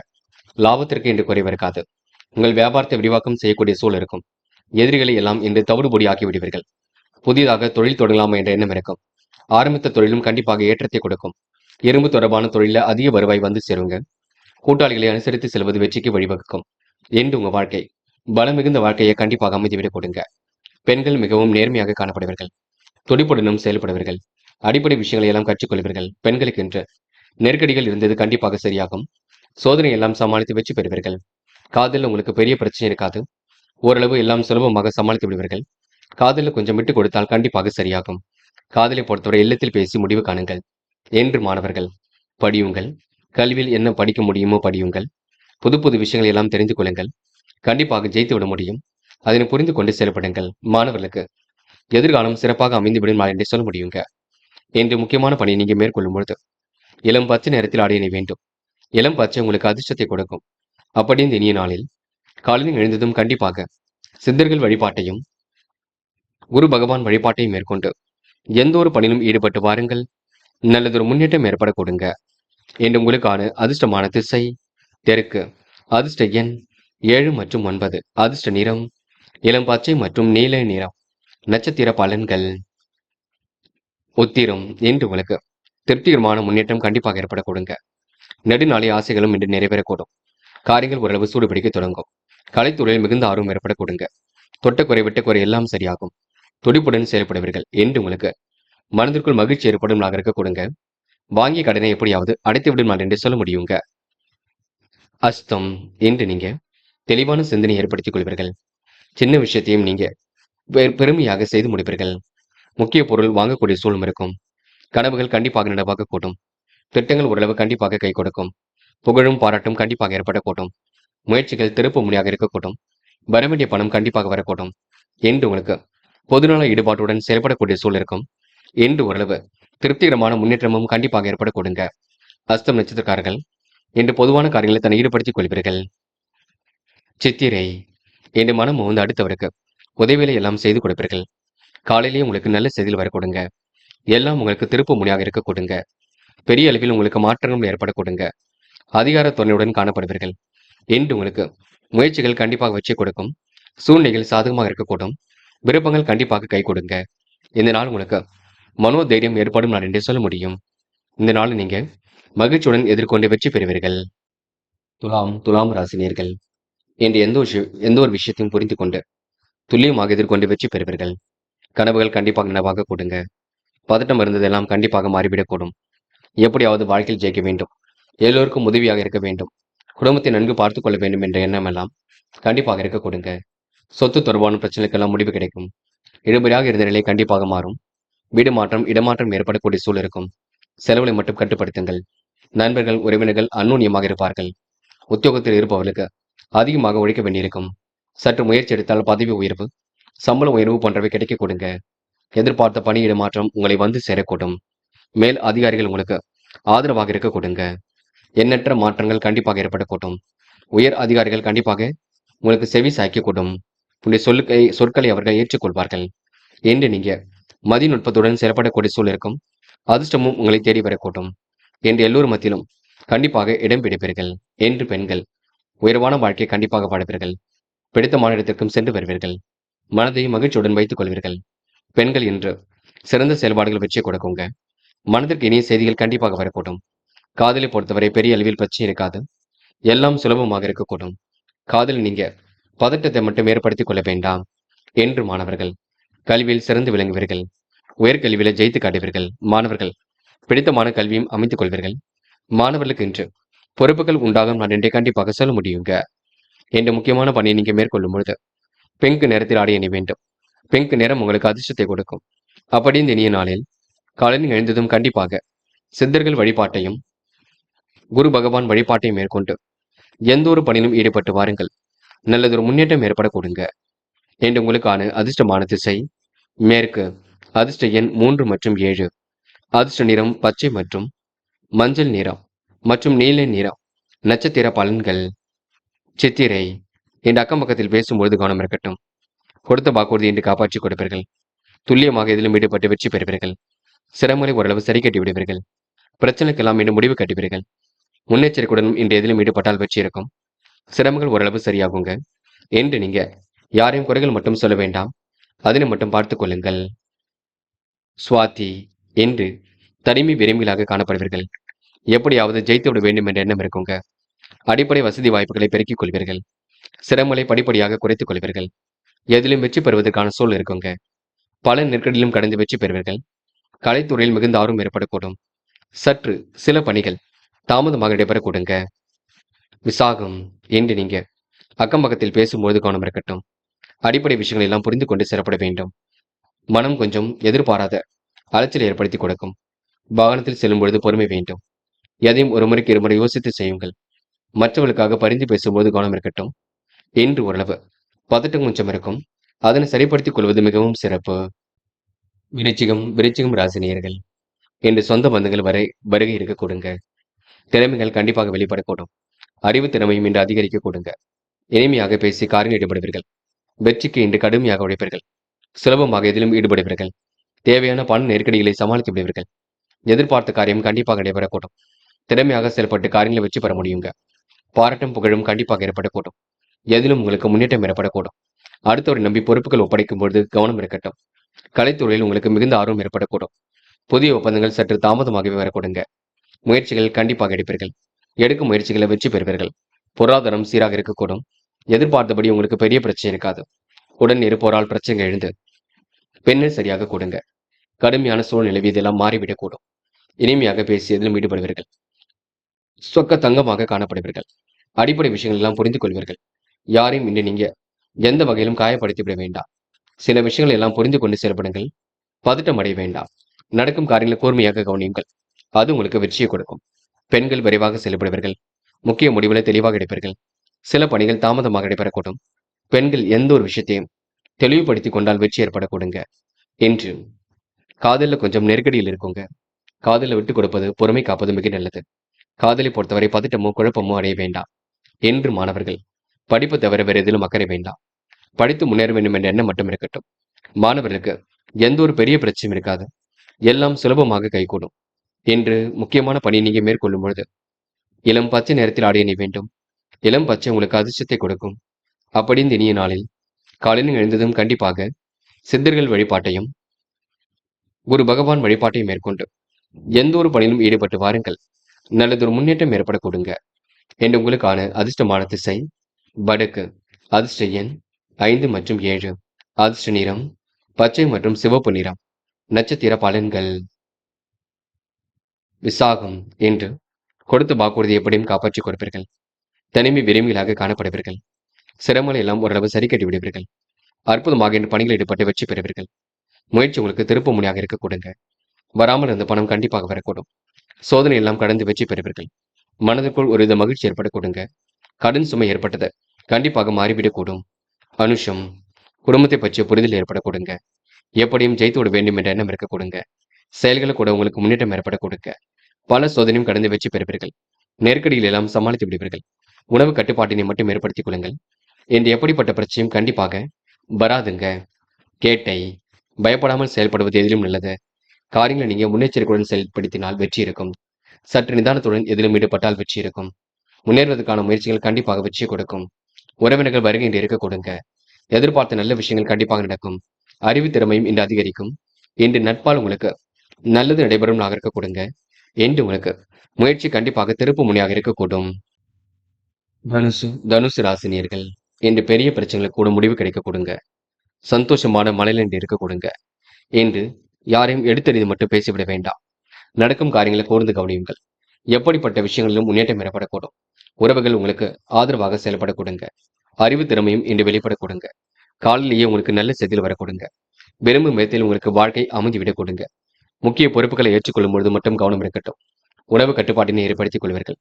லாபத்திற்கு இன்று குறைவு இருக்காது. உங்கள் வியாபாரத்தை விரிவாக்கம் செய்யக்கூடிய சூழல் இருக்கும். எதிரிகளை எல்லாம் இன்று தவிடுபொடி ஆக்கி விடுவீர்கள். புதிதாக தொழில் தொடங்கலாமா என்ற எண்ணம் இருக்கும். ஆரம்பித்த தொழிலும் கண்டிப்பாக ஏற்றத்தை கொடுக்கும். இரும்பு தொடர்பான தொழில அதிக வருவாய் வந்து சேருங்க. கூட்டாளிகளை அனுசரித்து செல்வது வெற்றிக்கு வழிவகுக்கும். என்று உங்க வாழ்க்கை பலம் மிகுந்த வாழ்க்கையை கண்டிப்பாக அமைதிவிடக் கொடுங்க. பெண்கள் மிகவும் நேர்மையாக காணப்படுவீர்கள். துடிப்புடனும் செயல்படுவீர்கள். அடிப்படை விஷயங்களை எல்லாம் கற்றுக்கொள்வீர்கள். பெண்களுக்கு என்று நெருக்கடிகள் இருந்தது கண்டிப்பாக சரியாகும். சோதனை எல்லாம் சமாளித்து வெற்றி பெறுவீர்கள். காதலில் உங்களுக்கு பெரிய பிரச்சனை இருக்காது. ஓரளவு எல்லாம் சுலபமாக சமாளித்து விடுவீர்கள். காதலில் கொஞ்சம் விட்டு கொடுத்தால் கண்டிப்பாக சரியாகும். காதலை பொறுத்தவரை இல்லத்தில் பேசி முடிவு காணுங்கள். என்று மாணவர்கள் படியுங்கள். கல்வியில் என்ன படிக்க முடியுமோ படியுங்கள். புது புது விஷயங்களை எல்லாம் தெரிந்து கொள்ளுங்கள். கண்டிப்பாக ஜெயித்து விட முடியும். அதனை புரிந்து கொண்டு செயல்படுங்கள். மாணவர்களுக்கு எதிர்காலம் சிறப்பாக அமைந்துவிடும் நான் என்று சொல்ல முடியுங்க. என்று முக்கியமான பணியை நீங்க மேற்கொள்ளும் பொழுது இளம் பச்சை நிறத்தில் ஆடையினை வேண்டும். இளம் பச்சை உங்களுக்கு அதிர்ஷ்டத்தை கொடுக்கும். அப்படி இந்த இனிய நாளில் காலையில் எழுந்ததும் கண்டிப்பாக சித்தர்கள் வழிபாட்டையும் குரு பகவான் வழிபாட்டையும் மேற்கொண்டு எந்த ஒரு பணியிலும் ஈடுபட்டு வாருங்கள். நல்லதொரு முன்னேற்றம் ஏற்பட கொடுங்க. என்று உங்களுக்கான அதிர்ஷ்டமான திசை தெற்கு. அதிர்ஷ்ட எண் 7 மற்றும் 9. அதிர்ஷ்ட நிறம் இளம் பச்சை மற்றும் நீல நிறம். நட்சத்திர பலன்கள். உத்திரம். என்று உங்களுக்கு திருப்திகரமான முன்னேற்றம் கண்டிப்பாக ஏற்பட கொடுங்க. நெடுநாளை ஆசைகளும் இன்று நிறைவேறக்கூடும். காரியங்கள் ஓரளவு சூடுபிடிக்க தொடங்கும். கலைத்துறையில் மிகுந்த ஆர்வம் ஏற்பட கொடுங்க. தொட்ட குறை விட்ட குறை எல்லாம் சரியாகும். துடிப்புடன் செயல்படுவீர்கள். என்று உங்களுக்கு மனதிற்குள் மகிழ்ச்சி ஏற்படும் நாளாக இருக்க கொடுங்க. வாங்கிய கடனை எப்படியாவது அடைத்து விடும் நாள் என்று சொல்ல முடியுங்க. அஸ்தம். என்று நீங்க தெளிவான சிந்தனை ஏற்படுத்திக் கொள்வீர்கள். சின்ன விஷயத்தையும் நீங்க பெருமையாக செய்து முடிப்பீர்கள். முக்கிய பொருள் வாங்கக்கூடிய சூழலும் இருக்கும். கனவுகள் கண்டிப்பாக நனவாக கூட்டும். திட்டங்கள் ஓரளவு கண்டிப்பாக கை கொடுக்கும். புகழும் பாராட்டும் கண்டிப்பாக ஏற்படக்கூடும். முயற்சிகள் திருப்பு முனையாக இருக்கக்கூடும். வரவேண்டிய பணம் கண்டிப்பாக வரக்கூடும். என்று உங்களுக்கு பொதுநல ஈடுபாட்டுடன் செயல்படக்கூடிய சூழல் இருக்கும். என்று ஓரளவு திருப்திகரமான முன்னேற்றமும் கண்டிப்பாக ஏற்பட கொடுங்க. அஸ்தம் நட்சத்திரக்காரர்கள் என்று பொதுவான காரியங்களை தன்னை ஈடுபடுத்திக் கொள்வீர்கள். சித்திரை. என்று மனம் வந்து அடுத்தவருக்கு உதவிகளை எல்லாம் செய்து கொடுப்பீர்கள். காலையிலேயே உங்களுக்கு நல்ல செய்தியில் வர கொடுங்க. எல்லாம் உங்களுக்கு திருப்பு முனையாக இருக்க கொடுங்க. பெரிய அளவில் உங்களுக்கு மாற்றங்களும் ஏற்பட கொடுங்க. அதிகார துணையுடன் காணப்படுவீர்கள். என்று உங்களுக்கு முயற்சிகள் கண்டிப்பாக வெற்றி கொடுக்கும். சூழ்நிலைகள் சாதகமாக இருக்கக்கூடும். விருப்பங்கள் கண்டிப்பாக கை கொடுங்க. இந்த நாள் உங்களுக்கு மனோதைரியம் ஏற்படும் நாள் என்றே சொல்ல முடியும். இந்த நாள் நீங்க மகிழ்ச்சியுடன் எதிர்கொண்டு வெற்றி பெறுவீர்கள். துலாம் ராசினியர்கள் என்று எந்த ஒரு விஷயத்தையும் புரிந்து கொண்டு துல்லியமாக எதிர்கொண்டு வெற்றி பெறுவீர்கள். கனவுகள் கண்டிப்பாக நனவாக கொடுங்க. பதட்டம் இருந்ததெல்லாம் கண்டிப்பாக மாறிவிடக்கூடும். எப்படியாவது வாழ்க்கையில் ஜெயிக்க வேண்டும். எல்லோருக்கும் உதவியாக இருக்க வேண்டும். குடும்பத்தை நன்கு பார்த்துக் கொள்ள வேண்டும் என்ற எண்ணம் எல்லாம் கண்டிப்பாக இருக்க கொடுங்க. சொத்து தொடர்பான பிரச்சனைக்கெல்லாம் முடிவு கிடைக்கும். இழுபறியாக இருந்த நிலை கண்டிப்பாக மாறும். வீடு மாற்றம், இடமாற்றம் ஏற்படக்கூடிய சூழல் இருக்கும். செலவுகளை மட்டும் கட்டுப்படுத்துங்கள். நண்பர்கள், உறவினர்கள் அந்நுண்ணியமாக இருப்பார்கள். உத்தியோகத்தில் இருப்பவர்களுக்கு அதிகமாக உழைக்க வேண்டியிருக்கும். சற்று முயற்சி எடுத்தால் பதவி உயர்வு, சம்பள உயர்வு போன்றவை கிடைக்க கொடுங்க. எதிர்பார்த்த பணியிட மாற்றம் உங்களை வந்து சேரக்கூடும். மேல் அதிகாரிகள் உங்களுக்கு ஆதரவாக இருக்க கொடுங்க. எண்ணற்ற மாற்றங்கள் கண்டிப்பாக ஏற்படக்கூடும். உயர் அதிகாரிகள் கண்டிப்பாக உங்களுக்கு செவி சாய்க்கக்கூடும். உங்களுடைய சொற்களை அவர்கள் ஏற்றுக்கொள்வார்கள். என்று நீங்க மதிநுட்பத்துடன் செயல்படக்கூடிய சூழல் இருக்கும். அதிர்ஷ்டமும் உங்களை தேடி வரக்கூடும். என்று எல்லோரும் மத்தியிலும் கண்டிப்பாக இடம் பிடிப்பீர்கள். என்று பெண்கள் உயர்வான வாழ்க்கையை கண்டிப்பாக வாழுவீர்கள். பிடித்தமான இடத்திற்கும் சென்று வருவீர்கள். மனதை மகிழ்ச்சியுடன் வைத்துக் கொள்வீர்கள். பெண்கள் இன்று சிறந்த செயல்பாடுகள் வெற்றி கொடுக்குங்க. மனதிற்கு இனிய செய்திகள் கண்டிப்பாக வரக்கூடும். காதலை பொறுத்தவரை பெரிய அளவில் பிரச்சனை இருக்காது. எல்லாம் சுலபமாக இருக்கக்கூடும். காதல் நீங்க பதட்டத்தை மட்டும் ஏற்படுத்திக் கொள்ள வேண்டாம். என்று மாணவர்கள் கல்வியில் சிறந்து விளங்குவீர்கள். உயர்கல்வியில ஜெயித்து காட்டுவீர்கள். மாணவர்கள் பிடித்தமான கல்வியும் அமைத்துக் கொள்வீர்கள். மாணவர்களுக்கு இன்று பொறுப்புகள் உண்டாகும் நான் என்றே கண்டிப்பாக சொல்ல முடியுங்க. என்ற முக்கியமான பணியை நீங்க மேற்கொள்ளும் பொழுது பிங்க் நிறத்தில் ஆடை அணி வேண்டும். பிங்க் நிறம் உங்களுக்கு அதிர்ஷ்டத்தை கொடுக்கும். அப்படி இந்த இனிய நாளில் காலையில் எழுந்ததும் கண்டிப்பாக சித்தர்கள் வழிபாட்டையும் குரு பகவான் வழிபாட்டையும் மேற்கொண்டு எந்த ஒரு பணியிலும் ஈடுபட்டு வாருங்கள். நல்லதொரு முன்னேற்றம் ஏற்பட கொடுங்க. என்று உங்களுக்கான அதிர்ஷ்டமான திசை மேற்கு. அதிர்ஷ்ட எண் 3 மற்றும் 7. அதிர்ஷ்ட நிறம் பச்சை மற்றும் மஞ்சள் நிறம் மற்றும் நீல நிறம். நட்சத்திர பலன்கள். சித்திரை. என்ற அக்கம் பக்கத்தில் பேசும்பொழுது கவனம் இருக்கட்டும். கொடுத்த வாக்குறுதி என்று காப்பாற்றிக் கொடுப்பீர்கள். துல்லியமாக எதிலும் ஈடுபட்டு வெற்றி பெறுவீர்கள். சிரமங்களை ஓரளவு சரி கட்டி விடுவீர்கள். பிரச்சனைக்கெல்லாம் மீண்டும் முடிவு கட்டுவீர்கள். முன்னெச்சரிக்கையுடன் இன்று எதிலும் ஈடுபட்டால் வெற்றி இருக்கும். சிரமங்கள் ஓரளவு சரியாகுங்க. என்று நீங்க யாரையும் குறைகள் மட்டும் சொல்ல வேண்டாம். அதனை மட்டும் பார்த்துக் கொள்ளுங்கள். சுவாதி. என்று தனிமை விரும்பிகளாக காணப்படுவீர்கள். எப்படியாவது ஜெயித்து விட வேண்டும் என்ற எண்ணம் இருக்குங்க. அடிப்படை வசதி வாய்ப்புகளை பெருக்கிக் கொள்வீர்கள். சிரமங்களை படிப்படியாக குறைத்துக் கொள்வீர்கள். எதிலும் வெற்றி பெறுவதற்கான சூழல் இருக்குங்க. பல நெருக்கடியிலும் கடந்து வெற்றி பெறுவீர்கள். கலைத்துறையில் மிகுந்த ஆர்வம் ஏற்படக்கூடும். சற்று சில பணிகள் தாமதமாக நடைபெறக்கூடுங்க. விசாகம். என்று நீங்க அக்கம் பக்கத்தில் பேசும்போது கவனம் இருக்கட்டும். அடிப்படை விஷயங்கள் எல்லாம் புரிந்து கொண்டு செயல்பட வேண்டும். மனம் கொஞ்சம் எதிர்பாராத அலைச்சலை ஏற்படுத்தி கொடுக்கும். வாகனத்தில் செல்லும் பொழுது பொறுமை வேண்டும். எதையும் ஒரு முறைக்கு இருமுறை யோசித்து செய்யுங்கள். மற்றவர்களுக்காக பரிந்து பேசும்போது கவனம் இருக்கட்டும். என்று ஓரளவு பதட்டம் கொஞ்சம் இருக்கும். அதனை சரிப்படுத்திக் கொள்வது மிகவும் சிறப்பு. விருச்சிகம் ராசினியர்கள் என்று சொந்த பந்தங்கள் வரை வருகை இருக்க கொடுங்க. திறமைகள் கண்டிப்பாக வெளிப்படக்கூடும். அறிவு திறமையும் இன்று அதிகரிக்க கொடுங்க. இனிமையாக பேசி காரில் ஈடுபடுவீர்கள். வெற்றிக்கு இன்று கடுமையாக உழைப்பீர்கள். சுலபமாக எதிலும் ஈடுபடுவீர்கள். தேவையான பண நெருக்கடிகளை சமாளித்து விடுவீர்கள். எதிர்பார்த்த காரியம் கண்டிப்பாக நடைபெறக்கூடும். திறமையாக செயல்பட்டு காரியங்களை வெற்றி பெற முடியுங்க. பாராட்டும் புகழும் கண்டிப்பாக ஏற்படக்கூடும். எதிலும் உங்களுக்கு முன்னேற்றம் ஏற்படக்கூடும். அடுத்தவரை நம்பி பொறுப்புகள் ஒப்படைக்கும் பொழுது கவனம் இருக்கட்டும். கலைத்துறையில் உங்களுக்கு மிகுந்த ஆர்வம் ஏற்படக்கூடும். புதிய ஒப்பந்தங்கள் சற்று தாமதமாகவே வரக்கூடுங்க. முயற்சிகள் கண்டிப்பாக எடுப்பீர்கள். எடுக்கும் முயற்சிகளை வெற்றி பெறுவீர்கள். பொருளாதாரம் சீராக இருக்கக்கூடும். எதிர்பார்த்தபடி உங்களுக்கு பெரிய பிரச்சனை இருக்காது. உடன் இருப்போரால் பிரச்சனைகள் எழுந்து பெண்ணில் சரியாக கொடுங்க. கடுமையான சூழ்நிலை இதெல்லாம் மாறிவிடக்கூடும். இனிமையாக பேசி எதிலும் ஈடுபடுவீர்கள். சொக்க தங்கமாக காணப்படுவீர்கள். அடிப்படை விஷயங்கள் எல்லாம் புரிந்து கொள்வீர்கள். யாரையும் இன்று நீங்க எந்த வகையிலும் காயப்படுத்தி விட வேண்டாம். சில விஷயங்கள் எல்லாம் புரிந்து கொண்டு செயல்படுங்கள். பதட்டம் அடைய வேண்டாம். நடக்கும் காரியங்களை கூர்மையாக கவனியுங்கள். அது உங்களுக்கு வெற்றியை கொடுக்கும். பெண்கள் விரைவாக செயல்படுவீர்கள். முக்கிய முடிவுகளை தெளிவாக எடுப்பீர்கள். சில பணிகள் தாமதமாக நடைபெறக்கூடும். பெண்கள் எந்த ஒரு விஷயத்தையும் தெளிவுபடுத்திக் கொண்டால் வெற்றி ஏற்பட கொடுங்க. என்று காதலில் கொஞ்சம் நெருக்கடியில் இருக்குங்க. காதலை விட்டு கொடுப்பது, பொறுமை காப்பது மிக நல்லது. காதலை பொறுத்தவரை பதட்டமோ குழப்பமோ அடைய வேண்டாம். என்று மாணவர்கள் படிப்பு தவிர வேறு எதிலும் அக்கறை வேண்டாம். படித்து முன்னேற வேண்டும் என்ற எண்ணம் மட்டும் இருக்கட்டும். மாணவர்களுக்கு எந்த ஒரு பெரிய பிரச்சனையும் இருக்காது. எல்லாம் சுலபமாக கைகூடும். என்று முக்கியமான பணி நீங்க மேற்கொள்ளும் பொழுது இளம் பச்சை நிறத்தில் ஆடை அணிய வேண்டும். இளம் பச்சை உங்களுக்கு அதிர்ஷ்டத்தை கொடுக்கும். அப்படி இந்த இனிய நாளில் காலையில் எழுந்ததும் கண்டிப்பாக சித்தர்கள் வழிபாட்டையும் குரு பகவான் வழிபாட்டையும் மேற்கொண்டு எந்த ஒரு பணியிலும் ஈடுபட்டு வாருங்கள். நல்லதொரு முன்னேற்றம் ஏற்பட கொடுங்க. என்று உங்களுக்கான அதிர்ஷ்டமான திசை வடக்கு. அதிர்ஷ்ட எண் 5 மற்றும் 7. அதிர்ஷ்ட நிறம் பச்சை மற்றும் சிவப்பு நிறம். நட்சத்திர பலன்கள். விசாகம். என்று கொடுத்த வாக்குறுதி எப்படியும் காப்பாற்றிக் கொடுப்பீர்கள். தனிமை விரும்பிகளாக காணப்படுவீர்கள். சிரமங்களை எல்லாம் ஓரளவு சரி கட்டி விடுவீர்கள். அற்புதமாக இந்த பணிகளில் ஈடுபட்டு வெற்றி பெறுவீர்கள். முயற்சி உங்களுக்கு திருப்பு முனையாக இருக்க கொடுங்க. வராமல் இருந்த பணம் கண்டிப்பாக வரக்கூடும். சோதனை எல்லாம் கடந்து வெற்றி பெறுவீர்கள். மனதிற்குள் ஒருவித மகிழ்ச்சி ஏற்பட கொடுங்க. கடன் சுமை ஏற்பட்டது கண்டிப்பாக மாறிவிடக்கூடும். அனுஷம். குடும்பத்தை பற்றிய புரிதல் ஏற்பட கொடுங்க. எப்படியும் ஜெயித்து விட வேண்டும் என்ற எண்ணம் இருக்க கொடுங்க. செயல்களை கூட உங்களுக்கு முன்னேற்றம் ஏற்பட கொடுங்க. பல சோதனையும் கடந்து வெற்றி பெறுவீர்கள். நெருக்கடியில் எல்லாம் சமாளித்து விடுவீர்கள். உணவு கட்டுப்பாட்டினை மட்டும் ஏற்படுத்திக் கொள்ளுங்கள். என்று எப்படிப்பட்ட பிரச்சனையும் கண்டிப்பாக வராதுங்க. கேட்டை. பயப்படாமல் செயல்படுவது எதிலும் நல்லது. காரியங்களை நீங்க முன்னெச்சரிக்கையுடன் செயல்படுத்தினால் வெற்றி இருக்கும். சற்று நிதானத்துடன் எதிலும் ஈடுபட்டால் வெற்றி இருக்கும். முன்னேறுவதற்கான முயற்சிகள் கண்டிப்பாக வெற்றி கொடுக்கும். உறவினர்கள் வருகை என்று இருக்க கொடுங்க. எதிர்பார்த்த நல்ல விஷயங்கள் கண்டிப்பாக நடக்கும். அறிவு திறமையும் இன்று அதிகரிக்கும். இன்று நட்பால் உங்களுக்கு நல்லது நடைபெறும் நாக இருக்க கொடுங்க. என்று உங்களுக்கு முயற்சி கண்டிப்பாக திருப்பு முனையாக இருக்கக்கூடும். தனுசு ராசினியர்கள் என்று பெரிய பிரச்சனைகளுக்கு கூட முடிவு கிடைக்க கொடுங்க. சந்தோஷமான மனநிலை இருக்க கொடுங்க. என்று யாரையும் எடுத்தறிந்து மட்டும் பேசிவிட வேண்டாம். நடக்கும் காரியங்களை கூர்ந்து கவனியுங்கள். எப்படிப்பட்ட விஷயங்களிலும் முன்னேற்றம் ஏற்படக்கூடும். உறவுகள் உங்களுக்கு ஆதரவாக செயல்பட கொடுங்க. அறிவு திறமையும் இன்று வெளிப்பட கொடுங்க. காலையிலேயே உங்களுக்கு நல்ல செய்தியில் வர கொடுங்க. விரும்பும் விதத்தில் உங்களுக்கு வாழ்க்கை அமைந்துவிடக் கொடுங்க. முக்கிய பொறுப்புகளை ஏற்றுக்கொள்ளும் பொழுது மட்டும் கவனம் இருக்கட்டும். உணவு கட்டுப்பாட்டினை ஏற்படுத்திக் கொள்வீர்கள்.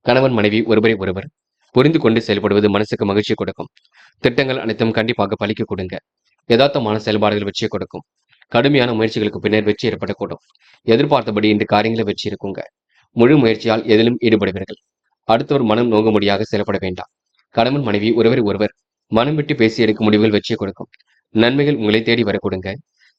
கணவன் மனைவி ஒருவரை ஒருவர் புரிந்து கொண்டு செயல்படுவது மனசுக்கு மகிழ்ச்சி கொடுக்கும். திட்டங்கள் அனைத்தும் கண்டிப்பாக பலிக்க கொடுங்க. யதார்த்தமான செயல்பாடுகள் வெற்றியை கொடுக்கும். கடுமையான முயற்சிகளுக்கு பின்னர் வெற்றி ஏற்படக்கூடும். எதிர்பார்த்தபடி இந்த காரியங்களை வெற்றி இருக்குங்க. முழு முயற்சியால் எதிலும் ஈடுபடுவீர்கள். அடுத்தவர் மனம் நோங்கும்படியாக செயல்பட வேண்டாம். கணவன் மனைவி ஒருவரை ஒருவர் மனம் விட்டு பேசி எடுக்கும் முடிவுகள் வெற்றியை கொடுக்கும். நன்மைகள் உங்களை தேடி வர கொடுங்க.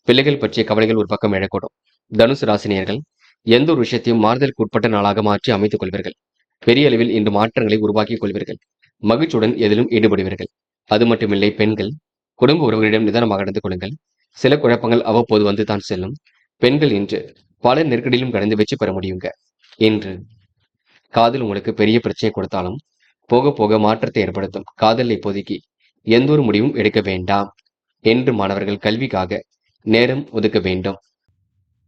பிள்ளைகள் பற்றிய கவலைகள் ஒரு பக்கம் எழக்கூடும். தனுசு ராசினியர்கள் எந்த ஒரு விஷயத்தையும் மாறுதலுக்கு உட்பட்ட நாளாக மாற்றி அமைத்துக் கொள்வீர்கள். பெரிய அளவில் இன்று மாற்றங்களை உருவாக்கிக் கொள்வீர்கள். மகிழ்ச்சியுடன் எதிலும் ஈடுபடுவீர்கள். அது மட்டுமில்லை, பெண்கள் குடும்ப உறவுகளிடம் நிதானமாக நடந்து கொள்ளுங்கள். சில குழப்பங்கள் அவ்வப்போது வந்து தான் செல்லும். பெண்கள் இன்று பல நெருக்கடியிலும் கடந்து வெற்றி பெற முடியுங்க. என்று காதல் உங்களுக்கு பெரிய பிரச்சனை கொடுத்தாலும் போக போக மாற்றத்தை ஏற்படுத்தும். காதலை இப்போதைக்கு எந்த ஒரு முடிவும் எடுக்க வேண்டாம். என்று மாணவர்கள் கல்விக்காக நேரம் ஒதுக்க வேண்டும்.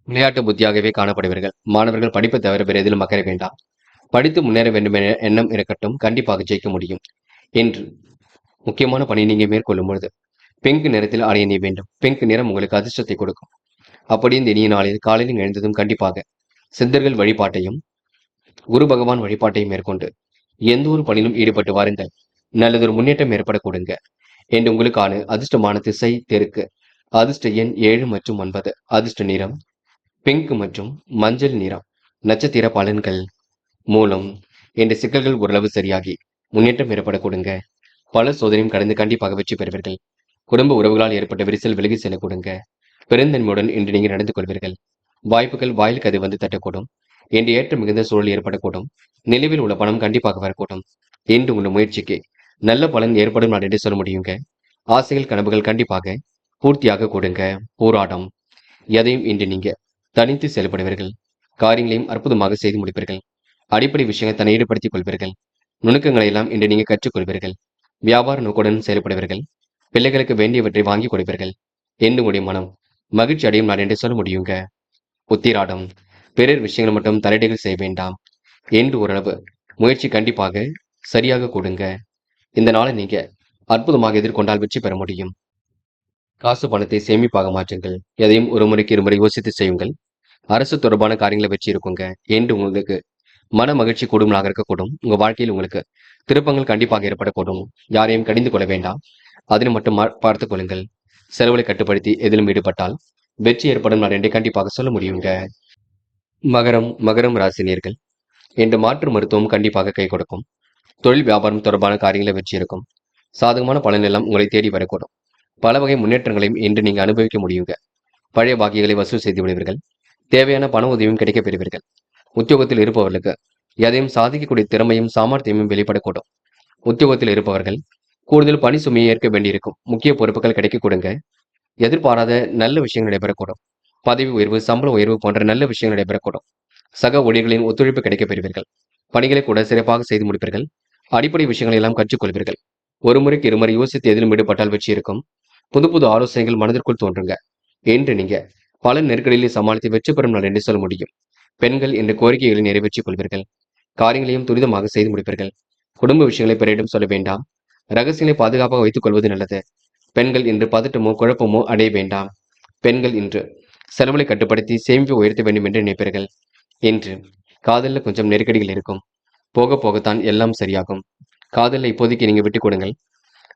விளையாட்டு புத்தியாகவே காணப்படுவீர்கள். மாணவர்கள் படிப்பை தவிர வேறு எதிலும் அக்கறை வேண்டாம். படித்து முன்னேற வேண்டும் என எண்ணம் இருக்கட்டும். கண்டிப்பாக ஜெயிக்க முடியும். என்று முக்கியமான பணி நீங்க மேற்கொள்ளும் பொழுது பிங்க் நிறத்தில் ஆடை அணிய வேண்டும். பிங்க் நிறம் உங்களுக்கு அதிர்ஷ்டத்தை கொடுக்கும். அப்படி இந்த இனிய நாளில் காலையில் எழுந்ததும் கண்டிப்பாக சித்தர்கள் வழிபாட்டையும் குரு பகவான் வழிபாட்டையும் மேற்கொண்டு எந்த ஒரு பணியிலும் ஈடுபட்டு வாருங்கள். நல்லதொரு முன்னேற்றம் ஏற்பட கொடுங்க. என்று உங்களுக்கான அதிர்ஷ்டமான திசை தெற்கு. அதிர்ஷ்ட எண் 7 மற்றும் 9. அதிர்ஷ்ட நிறம் பிங்க் மற்றும் மஞ்சள் நிறம். நட்சத்திர பலன்கள். மூலம். என்ற சிக்கல்கள் ஓரளவு சரியாகி முன்னேற்றம் ஏற்பட கொடுங்க. பல சோதனையும் கடந்து கண்டிப்பாக வெற்றி பெறுவீர்கள். குடும்ப உறவுகளால் ஏற்பட்ட விரிசல் விலகி செல்ல கொடுங்க. பெருந்தன்மையுடன் இன்று நீங்கள் நடந்து கொள்வீர்கள். வாய்ப்புகள் வாயிலுக்கு அது வந்து தட்டக்கூடும். என்று ஏற்ற மிகுந்த சூழல் ஏற்படக்கூடும். நிலுவில் உள்ள பணம் கண்டிப்பாக வரக்கூடும். என்று உங்கள் முயற்சிக்கு நல்ல பலன் ஏற்படும் நான் என்று சொல்ல முடியுங்க. ஆசைகள் கனவுகள் கண்டிப்பாக பூர்த்தியாக கொடுங்க. போராட்டம். எதையும் இன்று நீங்க தனித்து செயல்படுவீர்கள். காரியங்களையும் அற்புதமாக செய்து முடிப்பீர்கள். அடிப்படை விஷயங்களை தன்னை ஈடுபடுத்திக் கொள்வீர்கள். நுணுக்கங்களை எல்லாம் இன்று நீங்க கற்றுக்கொள்வீர்கள். வியாபார நோக்குடன் செயல்படுவீர்கள். பிள்ளைகளுக்கு வேண்டியவற்றை வாங்கி கொடுப்பீர்கள். என்று உடைய மனம் மகிழ்ச்சி அடையும் நான் என்று சொல்ல முடியுங்க. உத்திராடம். பிறர் விஷயங்கள் மட்டும் தலையீடுகள் செய்ய வேண்டாம். என்று ஓரளவு முயற்சி கண்டிப்பாக சரியாக கொடுங்க. இந்த நாளை நீங்க அற்புதமாக எதிர்கொண்டால் வெற்றி பெற முடியும். காசு பணத்தை சேமிப்பாக மாற்றுங்கள். எதையும் ஒரு முறைக்கு இருமுறை யோசித்து செய்யுங்கள். அரசு தொடர்பான காரியங்களை வச்சு இருக்குங்க. என்று உங்களுக்கு மன மகிழ்ச்சி கூடும் நாளாக இருக்கக்கூடும். உங்க வாழ்க்கையில் உங்களுக்கு திருப்பங்கள் கண்டிப்பாக ஏற்படக்கூடும். யாரையும் கடிந்து கொள்ள வேண்டாம். அதனை மட்டும் பார்த்துக் கொள்ளுங்கள். செலவுகளை கட்டுப்படுத்தி எதிலும் ஈடுபட்டால் வெற்றி ஏற்படும் நான் என்று கண்டிப்பாக சொல்ல முடியுங்க. மகரம் ராசினியர்கள் என்று மாற்று மருத்துவம் கண்டிப்பாக கை கொடுக்கும். தொழில் வியாபாரம் தொடர்பான காரியங்களை வெற்றி இருக்கும். சாதகமான பலன் எல்லாம் உங்களை தேடி வரக்கூடும். பல வகை முன்னேற்றங்களையும் இன்று நீங்க அனுபவிக்க முடியுங்க. பழைய பாக்கியங்களை வசூல் செய்து விடுவீர்கள். தேவையான பண உதவியும் கிடைக்கப் பெறுவீர்கள். உத்தியோகத்தில் இருப்பவர்களுக்கு எதையும் சாதிக்கக்கூடிய திறமையும் சாமர்த்தியமும் வெளிப்படக்கூடும். உத்தியோகத்தில் இருப்பவர்கள் கூடுதல் பணி சுமையை ஏற்க வேண்டியிருக்கும். முக்கிய பொறுப்புகள் கிடைக்க கொடுங்க. எதிர்பாராத நல்ல விஷயங்கள் நடைபெறக்கூடும். பதவி உயர்வு, சம்பள உயர்வு போன்ற நல்ல விஷயங்கள் நடைபெறக்கூடும். சக ஊழியர்களின் ஒத்துழைப்பு கிடைக்கப் பெறுவீர்கள். பணிகளை கூட சிறப்பாக செய்து முடிப்பீர்கள். அடிப்படை விஷயங்களை எல்லாம் கற்றுக்கொள்வீர்கள். ஒரு முறைக்கு இருமுறை யோசித்து எதிலும் ஈடுபட்டால் வெற்றி இருக்கும். புது புது ஆலோசனைகள் மனதிற்குள் தோன்றுங்க. என்று நீங்க பல நெருக்கடிகளை சமாளித்து வெற்றி பெறும் நாள் என்று சொல்ல முடியும். பெண்கள் என்ற கோரிக்கைகளை நிறைவேற்றிக் கொள்வீர்கள். காரியங்களையும் துரிதமாக செய்து முடிப்பீர்கள். குடும்ப விஷயங்களை பிறரிடம் சொல்ல வேண்டாம். ரகசியங்களை பாதுகாப்பாக வைத்துக் கொள்வது நல்லது. பெண்கள் இன்று பதட்டமோ குழப்பமோ அடைய வேண்டாம். பெண்கள் இன்று செலவுகளை கட்டுப்படுத்தி சேமிப்பை உயர்த்த வேண்டும் என்று நினைப்பீர்கள். இன்று காதலில் கொஞ்சம் நெருக்கடிகள் இருக்கும். போக போகத்தான் எல்லாம் சரியாகும். காதலில் இப்போதைக்கு நீங்க விட்டுக் கொடுங்கள்.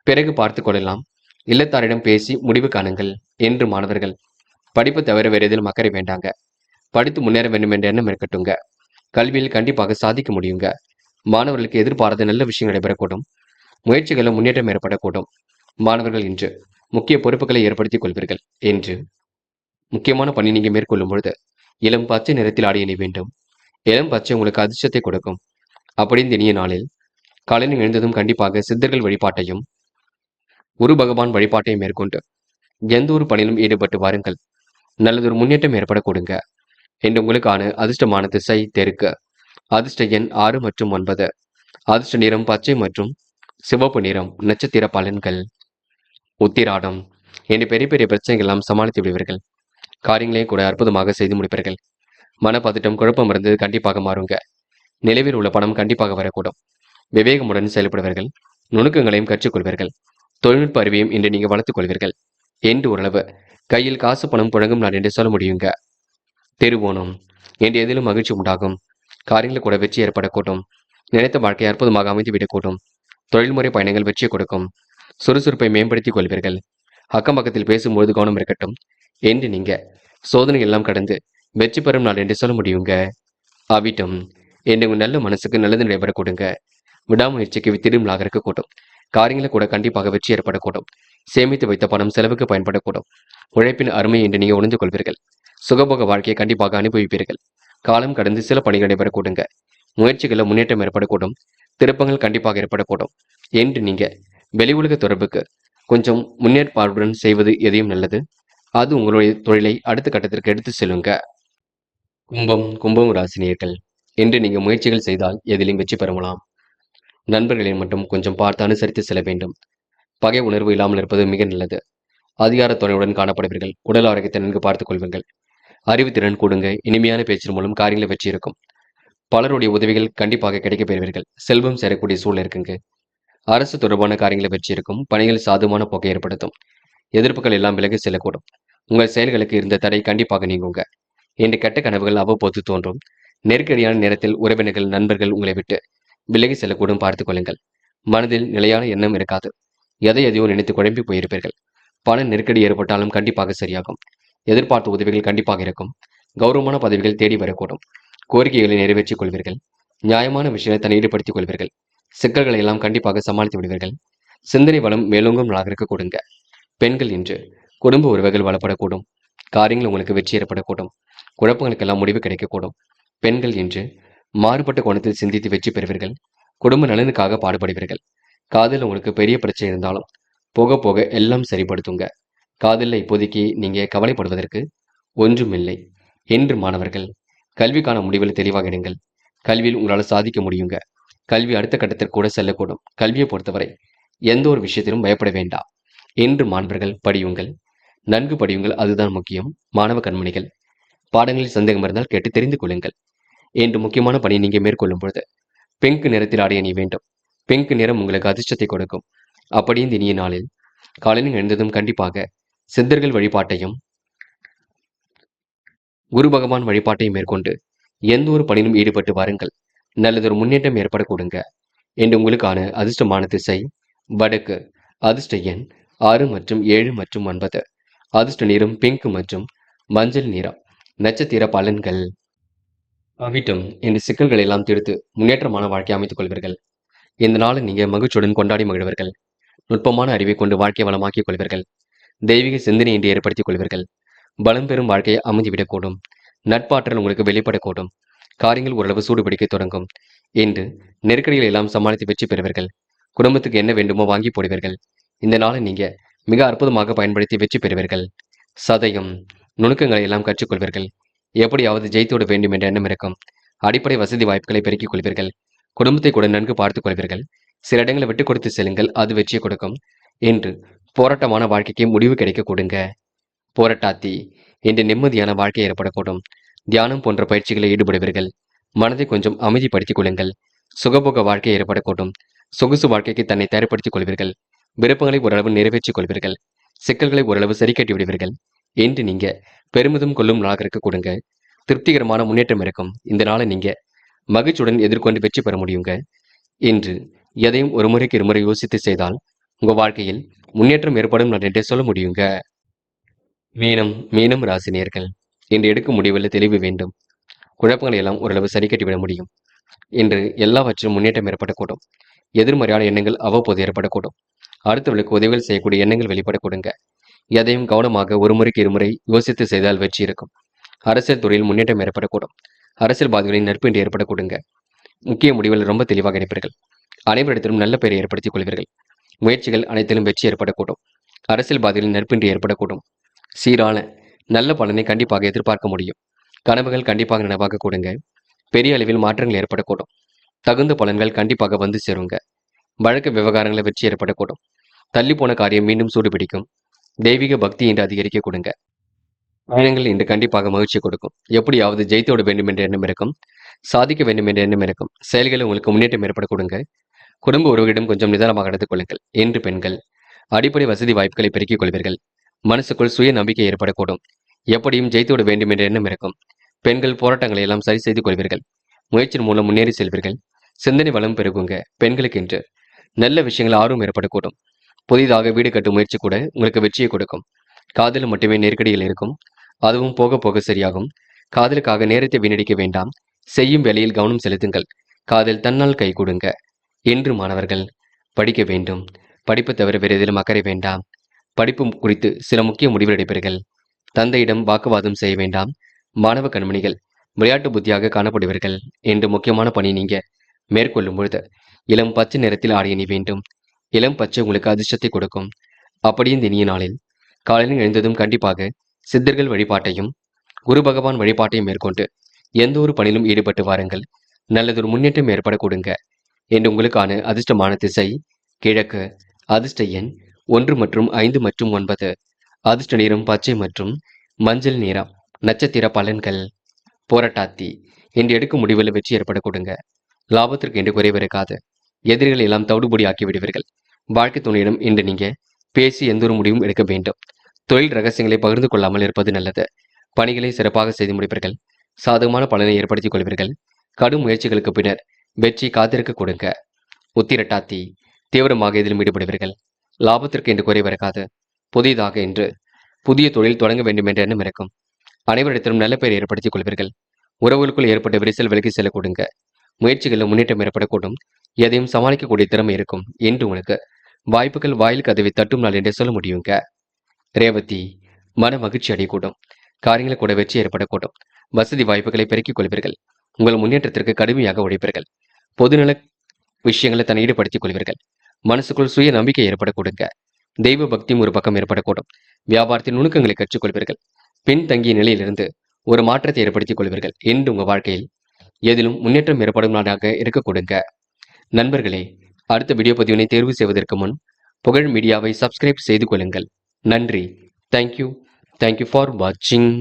பிறகு பார்த்துக் கொள்ளலாம். இல்லத்தாரிடம் பேசி முடிவு காணுங்கள். என்று மாணவர்கள் படிப்பு தவிர வேறு எதிலும் அக்கறை வேண்டாங்க. படித்து முன்னேற வேண்டும் என்ற எண்ணம் இருக்கட்டுங்க. கல்வியில் கண்டிப்பாக சாதிக்க முடியுங்க. மாணவர்களுக்கு எதிர்பாராத நல்ல விஷயம் நடைபெறக்கூடும். முயற்சிகளில் முன்னேற்றம் ஏற்படக்கூடும். மாணவர்கள் இன்று முக்கிய பொறுப்புகளை ஏற்படுத்திக் கொள்வீர்கள். என்று முக்கியமான பணி நீங்க மேற்கொள்ளும் பொழுது இளம் பச்சை நிறத்தில் ஆடை அணிய வேண்டும். இளம் பச்சை உங்களுக்கு அதிர்ஷ்டத்தை கொடுக்கும். அப்படி இந்த இனிய நாளில் காலையில் எழுந்ததும் கண்டிப்பாக சித்தர்கள் வழிபாட்டையும் குரு பகவான் வழிபாட்டையும் மேற்கொண்டு எந்த ஒரு பணியிலும் ஈடுபட்டு வாருங்கள். நல்லதொரு முன்னேற்றம் ஏற்பட கொடுங்க. என்று உங்களுக்கான அதிர்ஷ்டமான திசை தெற்கு. அதிர்ஷ்ட எண் 6 மற்றும் 9. அதிர்ஷ்ட நிறம் பச்சை மற்றும் சிவப்பு நிறம். நட்சத்திர பலன்கள். உத்திராடம். என்று பெரிய பெரிய பிரச்சனைகள் எல்லாம் சமாளித்து விடுவீர்கள். காரியங்களை கூட அற்புதமாக செய்து முடிப்பீர்கள். மனப்பதட்டம் குழப்பம் இருந்தது கண்டிப்பாக மாறுங்க. நிலவில் உள்ள பணம் கண்டிப்பாக வரக்கூடும். விவேகமுடன் செயல்படுவீர்கள். நுணுக்கங்களையும் கற்றுக்கொள்வீர்கள். தொழில்நுட்ப அறிவையும் இன்று நீங்க வளர்த்துக் கொள்வீர்கள். என்று ஓரளவு கையில் காசு பணம் புழங்கும் நாள் என்று சொல்ல முடியுங்க. திருவோணம். என்று எதிலும் மகிழ்ச்சி உண்டாகும். காரியங்கள் கூட வெற்றி ஏற்படக்கூடும். நினைத்த வாழ்க்கை அற்புதமாக அமைந்துவிடக்கூடும். தொழில்முறை பயணங்கள் வெற்றியை கொடுக்கும். சுறுசுறுப்பை மேம்படுத்திக் கொள்வீர்கள். அக்கம் பக்கத்தில் பேசும்போது கவனம் இருக்கட்டும். என்று நீங்க சோதனை எல்லாம் கடந்து வெற்றி பெறும் நாள் என்று சொல்ல முடியுங்க. அவிட்டம். என்று உங்க நல்ல மனசுக்கு நல்லது நடைபெற கொடுங்க. விடாமுயற்சிக்கு திருமலாக இருக்கக்கூடும். காரியங்களை கூட கண்டிப்பாக வெற்றி ஏற்படக்கூடும். சேமித்து வைத்த பணம் செலவுக்கு பயன்படக்கூடும். உழைப்பின் அருமை என்று நீங்க உணர்ந்து கொள்வீர்கள். சுகபோக வாழ்க்கையை கண்டிப்பாக அனுபவிப்பீர்கள். காலம் கடந்து சில பணிகள் நடைபெறக்கூடுங்க. முயற்சிகளில் முன்னேற்றம் ஏற்படக்கூடும். திருப்பங்கள் கண்டிப்பாக ஏற்படக்கூடும். என்று நீங்க வெளி உலக தொடர்புக்கு கொஞ்சம் முன்னேற்பாடுடன் செய்வது எதையும் நல்லது. அது உங்களுடைய தொழிலை அடுத்த கட்டத்திற்கு எடுத்து செல்லுங்க. கும்பம் ராசினியர்கள். என்று நீங்க முயற்சிகள் செய்தால் எதிலும் வெற்றி பெறலாம். நண்பர்களை மட்டும் கொஞ்சம் பார்த்து அனுசரித்து செல்ல வேண்டும். பகை உணர்வு இல்லாமல் இருப்பது மிக நல்லது. அதிகார துணையுடன் காணப்படுவீர்கள். உடல் ஆரோக்கியத்தை நன்கு பார்த்துக் கொள்வீர்கள். அறிவுத்திறன் கூடுங்க. இனிமையான பேச்சின் மூலம் காரியங்களை வெற்றி இருக்கும். பலருடைய உதவிகள் கண்டிப்பாக கிடைக்கப் பெறுவீர்கள். செல்வம் சேரக்கூடிய சூழல் இருக்குங்க. அரசு தொடர்பான காரியங்களை வெற்றி இருக்கும். பணிகள் சாதுமான போக்கை ஏற்படுத்தும். எதிர்ப்புகள் எல்லாம் விலகி செல்லக்கூடும். உங்கள் செயல்களுக்கு இருந்த தடை கண்டிப்பாக நீங்குங்க. இன்று கெட்ட கனவுகள் அவ்வப்போது தோன்றும். நெருக்கடியான நேரத்தில் உறவினர்கள் நண்பர்கள் உங்களை விட்டு விலகி செல்லக்கூடும். பார்த்துக் கொள்ளுங்கள். மனதில் நிலையான எண்ணம் இருக்காது. எதையோ நினைத்து குழம்பி போயிருப்பீர்கள். பண நெருக்கடி ஏற்பட்டாலும் கண்டிப்பாக சரியாகும். எதிர்பார்த்த உதவிகள் கண்டிப்பாக இருக்கும். கௌரவமான பதவிகள் தேடி வரக்கூடும். கோரிக்கைகளை நிறைவேற்றிக் கொள்வீர்கள். நியாயமான விஷயத்தை தன்னை ஈடுபடுத்திக் கொள்வீர்கள். சிக்கல்களை எல்லாம் கண்டிப்பாக சமாளித்து விடுவீர்கள். சிந்தனை வளம் மேலோங்கும் நாளாக இருக்க கொடுங்க. பெண்கள் இன்று குடும்ப உறவுகள் வளப்படக்கூடும். காரியங்கள் உங்களுக்கு வெற்றி ஏற்படக்கூடும். குழப்பங்களுக்கெல்லாம் முடிவு கிடைக்கக்கூடும். பெண்கள் இன்று மாறுபட்ட கோணத்தில் சிந்தித்து வெற்றி பெறுவீர்கள். குடும்ப நலனுக்காக பாடுபடுவீர்கள். காதல் உங்களுக்கு பெரிய பிரச்சனை இருந்தாலும் போக போக எல்லாம் சரிப்படுத்துங்க. காதலில் இப்போதைக்கு நீங்க கவலைப்படுவதற்கு ஒன்றுமில்லை. என்று மாணவர்கள் கல்விக்கான முடிவில் தெளிவாக இருங்கள். கல்வியில் உங்களால் சாதிக்க முடியுங்க. கல்வி அடுத்த கட்டத்திற்கு கூட செல்லக்கூடும். கல்வியை பொறுத்தவரை எந்த ஒரு விஷயத்திலும் பயப்பட வேண்டாம். என்று மாணவர்கள் படியுங்கள். நன்கு படியுங்கள். அதுதான் முக்கியம். மாணவ கண்மணிகள் பாடங்களில் சந்தேகம் இருந்தால் கேட்டு தெரிந்து கொள்ளுங்கள். என்று முக்கியமான பணியை நீங்க மேற்கொள்ளும் பொழுது பிங்க் நிறத்தில் ஆடை அணிய வேண்டும். பிங்க் நிறம் உங்களுக்கு அதிர்ஷ்டத்தை கொடுக்கும். அப்படி இந்த இனிய நாளில் காலையில் எழுந்ததும் கண்டிப்பாக சித்தர்கள் வழிபாட்டையும் குரு பகவான் வழிபாட்டையும் மேற்கொண்டு எந்த ஒரு பணியிலும் ஈடுபட்டு வாருங்கள். நல்லதொரு முன்னேற்றம் ஏற்பட கொடுங்க. என்று உங்களுக்கான அதிர்ஷ்டமான திசை வடக்கு. அதிர்ஷ்ட எண் 6 மற்றும் 7 மற்றும் 9. அதிர்ஷ்ட நிறம் பிங்க் மற்றும் மஞ்சள் நிறம். நட்சத்திர பலன்கள். அவிட்டம். இந்த சிக்கல்களை எல்லாம் தீர்த்து முன்னேற்றமான வாழ்க்கை அமைத்துக் கொள்வீர்கள். இந்த நாளை நீங்க மகிழ்ச்சியுடன் கொண்டாடி மகிழ்வீர்கள். நுட்பமான அறிவை கொண்டு வாழ்க்கை வளமாக்கிக் கொள்வீர்கள். தெய்வீக சிந்தனை என்று ஏற்படுத்திக் கொள்வீர்கள். பலம் பெறும் வாழ்க்கையை அமைந்துவிடக்கூடும். நட்பாற்றல் உங்களுக்கு வெளிப்படக்கூடும். காரியங்கள் ஓரளவு சூடுபிடிக்க தொடங்கும். இன்று நெருக்கடிகளை எல்லாம் சமாளித்து வெற்றி பெறுவீர்கள். குடும்பத்துக்கு என்ன வேண்டுமோ வாங்கி போடுவீர்கள். இந்த நாளை நீங்க மிக அற்புதமாக பயன்படுத்தி வெற்றி பெறுவீர்கள். சதயம் நுணுக்கங்களை எல்லாம் கற்றுக்கொள்வீர்கள். எப்படியாவது ஜெயித்துவிட வேண்டும் என்ற எண்ணம் இருக்கும். அடிப்படை வசதி வாய்ப்புகளை பெருக்கிக் கொள்வீர்கள். குடும்பத்தை கூட நன்கு பார்த்துக் கொள்வீர்கள். சில இடங்களை விட்டுக் கொடுத்து செல்லுங்கள், அது வெற்றியை கொடுக்கும். இன்று போராட்டமான வாழ்க்கைக்கு முடிவு கிடைக்க கொடுங்க. போராட்டாத்தி இன்று நிம்மதியான வாழ்க்கை ஏற்படக்கூடும். தியானம் போன்ற பயிற்சிகளை ஈடுபடுவீர்கள். மனதை கொஞ்சம் அமைதிப்படுத்திக் கொள்ளுங்கள். சுகபோக வாழ்க்கை ஏற்படக்கூடும். சொகுசு வாழ்க்கைக்கு தன்னை தயார்படுத்திக் கொள்வீர்கள். விருப்பங்களை ஓரளவு நிறைவேற்றிக் கொள்வீர்கள். சிக்கல்களை ஓரளவு சரி கட்டி விடுவீர்கள். இன்று நீங்க பெருமிதம் கொள்ளும் நாளாக இருக்க கொடுங்க. திருப்திகரமான முன்னேற்றம் இருக்கும். இந்த நாளை நீங்க மகிழ்ச்சியுடன் எதிர்கொண்டு வெற்றி பெற முடியுங்க. இன்று எதையும் ஒரு முறைக்கு இருமுறை யோசித்து செய்தால் உங்க வாழ்க்கையில் முன்னேற்றம் ஏற்படும் என்றே சொல்ல முடியுங்க. மீனம் ராசினியர்கள் இன்று எடுக்கும் முடிவில் தெளிவு வேண்டும். குழப்பங்களை எல்லாம் ஓரளவு சரி கட்டிவிட முடியும். இன்று எல்லாவற்றிலும் முன்னேற்றம் ஏற்படக்கூடும். எதிர்மறையான எண்ணங்கள் அவ்வப்போது ஏற்படக்கூடும். அடுத்தவர்களுக்கு உதவிகள் செய்யக்கூடிய எண்ணங்கள் வெளிப்படக்கூடுங்க. எதையும் கவனமாக ஒரு முறைக்கு இருமுறை யோசித்து செய்தால் வெற்றி இருக்கும். அரசியல் துறையில் முன்னேற்றம் ஏற்படக்கூடும். அரசியல்வாதிகளின் நட்பு இன்று ஏற்படக்கூடுங்க. முக்கிய முடிவுகள் ரொம்ப தெளிவாக எடுப்பீர்கள். அனைவரிடத்திலும் நல்ல பெயரை ஏற்படுத்திக் கொள்வீர்கள். முயற்சிகள் அனைத்திலும் வெற்றி ஏற்படக்கூடும். அரசியல்வாதிகளின் நட்பின்றி ஏற்படக்கூடும். சீரான நல்ல பலனை கண்டிப்பாக எதிர்பார்க்க முடியும். கனவுகள் கண்டிப்பாக நனவாக கூடுங்க. பெரிய அளவில் மாற்றங்கள் ஏற்படக்கூடும். தகுந்த பலன்கள் கண்டிப்பாக வந்து சேருங்க. வழக்கு விவகாரங்களை வெற்றி ஏற்படக்கூடும். தள்ளி போன காரியம் மீண்டும் சூடுபிடிக்கும். தெய்வீக பக்தி இன்று அதிகரிக்க கொடுங்க. பயணங்கள் இன்று கண்டிப்பாக மகிழ்ச்சி கொடுக்கும். எப்படியாவது ஜெயித்தோட வேண்டும் என்ற எண்ணம் இருக்கும். சாதிக்க வேண்டும் என்ற எண்ணம் இருக்கும். செயல்களில் உங்களுக்கு முன்னேற்றம் ஏற்பட கொடுங்க. குடும்ப உறவுகளிடம் கொஞ்சம் நிதானமாக நடந்து கொள்ளுங்கள். என்று பெண்கள் அடிப்படை வசதி வாய்ப்புகளை பெருக்கிக் கொள்வீர்கள். மனசுக்குள் சுய நம்பிக்கை ஏற்படக்கூடும். எப்படியும் ஜெயித்துவிட வேண்டும் என்ற எண்ணம் இருக்கும். பெண்கள் போராட்டங்களை எல்லாம் சரி செய்து கொள்வீர்கள். முயற்சியின் மூலம் முன்னேறி செல்வீர்கள். சிந்தனை வளம் பெருகுங்க. பெண்களுக்கு இன்று நல்ல விஷயங்கள் ஆர்வம் ஏற்படக்கூடும். புதிதாக வீடு கட்டும் முயற்சி கூட உங்களுக்கு வெற்றியை கொடுக்கும். காதல் மட்டுமே நெருக்கடியில் இருக்கும். அதுவும் போக போக சரியாகும். காதலுக்காக நேரத்தை வீணடிக்க வேண்டாம். செய்யும் வேலையில் கவனம் செலுத்துங்கள். காதல் தன்னால் கை கொடுங்க. இன்று மாணவர்கள் படிக்க வேண்டும். படிப்பு தவிர வேறு எதிலும் அக்கறை வேண்டாம். படிப்பு குறித்து சில முக்கிய முடிவுகள் எடுப்பீர்கள். தந்தையிடம் வாக்குவாதம் செய்ய வேண்டாம். மாணவ கண்மணிகள் விளையாட்டு புத்தியாக காணப்படுவீர்கள். என்று முக்கியமான பணி நீங்க மேற்கொள்ளும் பொழுது இளம் பச்சை நிறத்தில் ஆடை அணி வேண்டும். இளம் பச்சை உங்களுக்கு அதிர்ஷ்டத்தை கொடுக்கும். அப்படியே இந்த இனிய நாளில் காலையில் எழுந்ததும் கண்டிப்பாக சித்தர்கள் வழிபாட்டையும் குரு பகவான் வழிபாட்டையும் மேற்கொண்டு எந்த ஒரு பணியிலும் ஈடுபட்டு வாருங்கள். நல்லதொரு முன்னேற்றம் ஏற்பட கொடுங்க. என்று உங்களுக்கான அதிர்ஷ்டமான திசை கிழக்கு. அதிர்ஷ்ட எண் 1 மற்றும் 5 மற்றும் 9. அதிர்ஷ்ட நிறம் பச்சை மற்றும் மஞ்சள் நிறம். நட்சத்திர பலன்கள். போராட்டாத்தி என்று எடுக்கும் முடிவில் வெற்றி ஏற்பட கொடுங்க. லாபத்திற்கு என்று குறைவிருக்காது. எதிரிகள் எல்லாம் தவிடுபொடி ஆக்கி விடுவீர்கள். வாழ்க்கை துணையிடம் இன்று நீங்க பேசி எந்த ஒரு முடிவும் எடுக்க வேண்டும். தொழில் ரகசியங்களை பகிர்ந்து கொள்ளாமல் இருப்பது நல்லது. பணிகளை சிறப்பாக செய்து முடிப்பீர்கள். சாதகமான பலனை ஏற்படுத்திக் கொள்வீர்கள். கடும் முயற்சிகளுக்கு பின்னர் வெற்றி காத்திருக்க கொடுங்க. உத்திரட்டாத்தி தீவிரமாக இதிலும் ஈடுபடுவீர்கள். லாபத்திற்கு என்று குறைவிருக்காது. புதிதாக இன்று புதிய தொழில் தொடங்க வேண்டும் என்ற எண்ணம் இருக்கும். அனைவரிடத்திலும் நல்ல பெயரை ஏற்படுத்திக் கொள்வீர்கள். உறவுகளுக்குள் ஏற்பட்ட விரிசல் விலகி செல்ல கொடுங்க. முயற்சிகளில் முன்னேற்றம் ஏற்படக்கூடும். எதையும் சமாளிக்கக்கூடிய திறமை இருக்கும். என்று உங்களுக்கு வாய்ப்புகள் வாயில் கதவை தட்டும் நாள் என்று சொல்ல முடியுங்க. ரேவதி மன மகிழ்ச்சி அடையக்கூடும். காரியங்களை கூட வெற்றி ஏற்படக்கூடும். வசதி வாய்ப்புகளை பெருக்கிக் கொள்வீர்கள். உங்கள் முன்னேற்றத்திற்கு கடுமையாக உழைப்பீர்கள். பொதுநல விஷயங்களை தன்னை ஈடுபடுத்திக் கொள்வீர்கள். மனசுக்குள் சுய நம்பிக்கை ஏற்பட கொடுங்க. தெய்வ பக்தியும் ஒரு பக்கம் ஏற்படக்கூடும். வியாபாரத்தின் நுணுக்கங்களை கற்றுக்கொள்வீர்கள். பின்தங்கிய நிலையிலிருந்து ஒரு மாற்றத்தை ஏற்படுத்திக் கொள்வீர்கள். என்று உங்கள் வாழ்க்கையில் எதிலும் முன்னேற்றம் ஏற்படும் நாளாக இருக்க கொடுங்க. நண்பர்களே, அடுத்த வீடியோ பதிவினை தேர்வு செய்வதற்கு முன் புகழ் மீடியாவை சப்ஸ்கிரைப் செய்து கொள்ளுங்கள். நன்றி. தேங்க்யூ ஃபார் வாட்சிங்.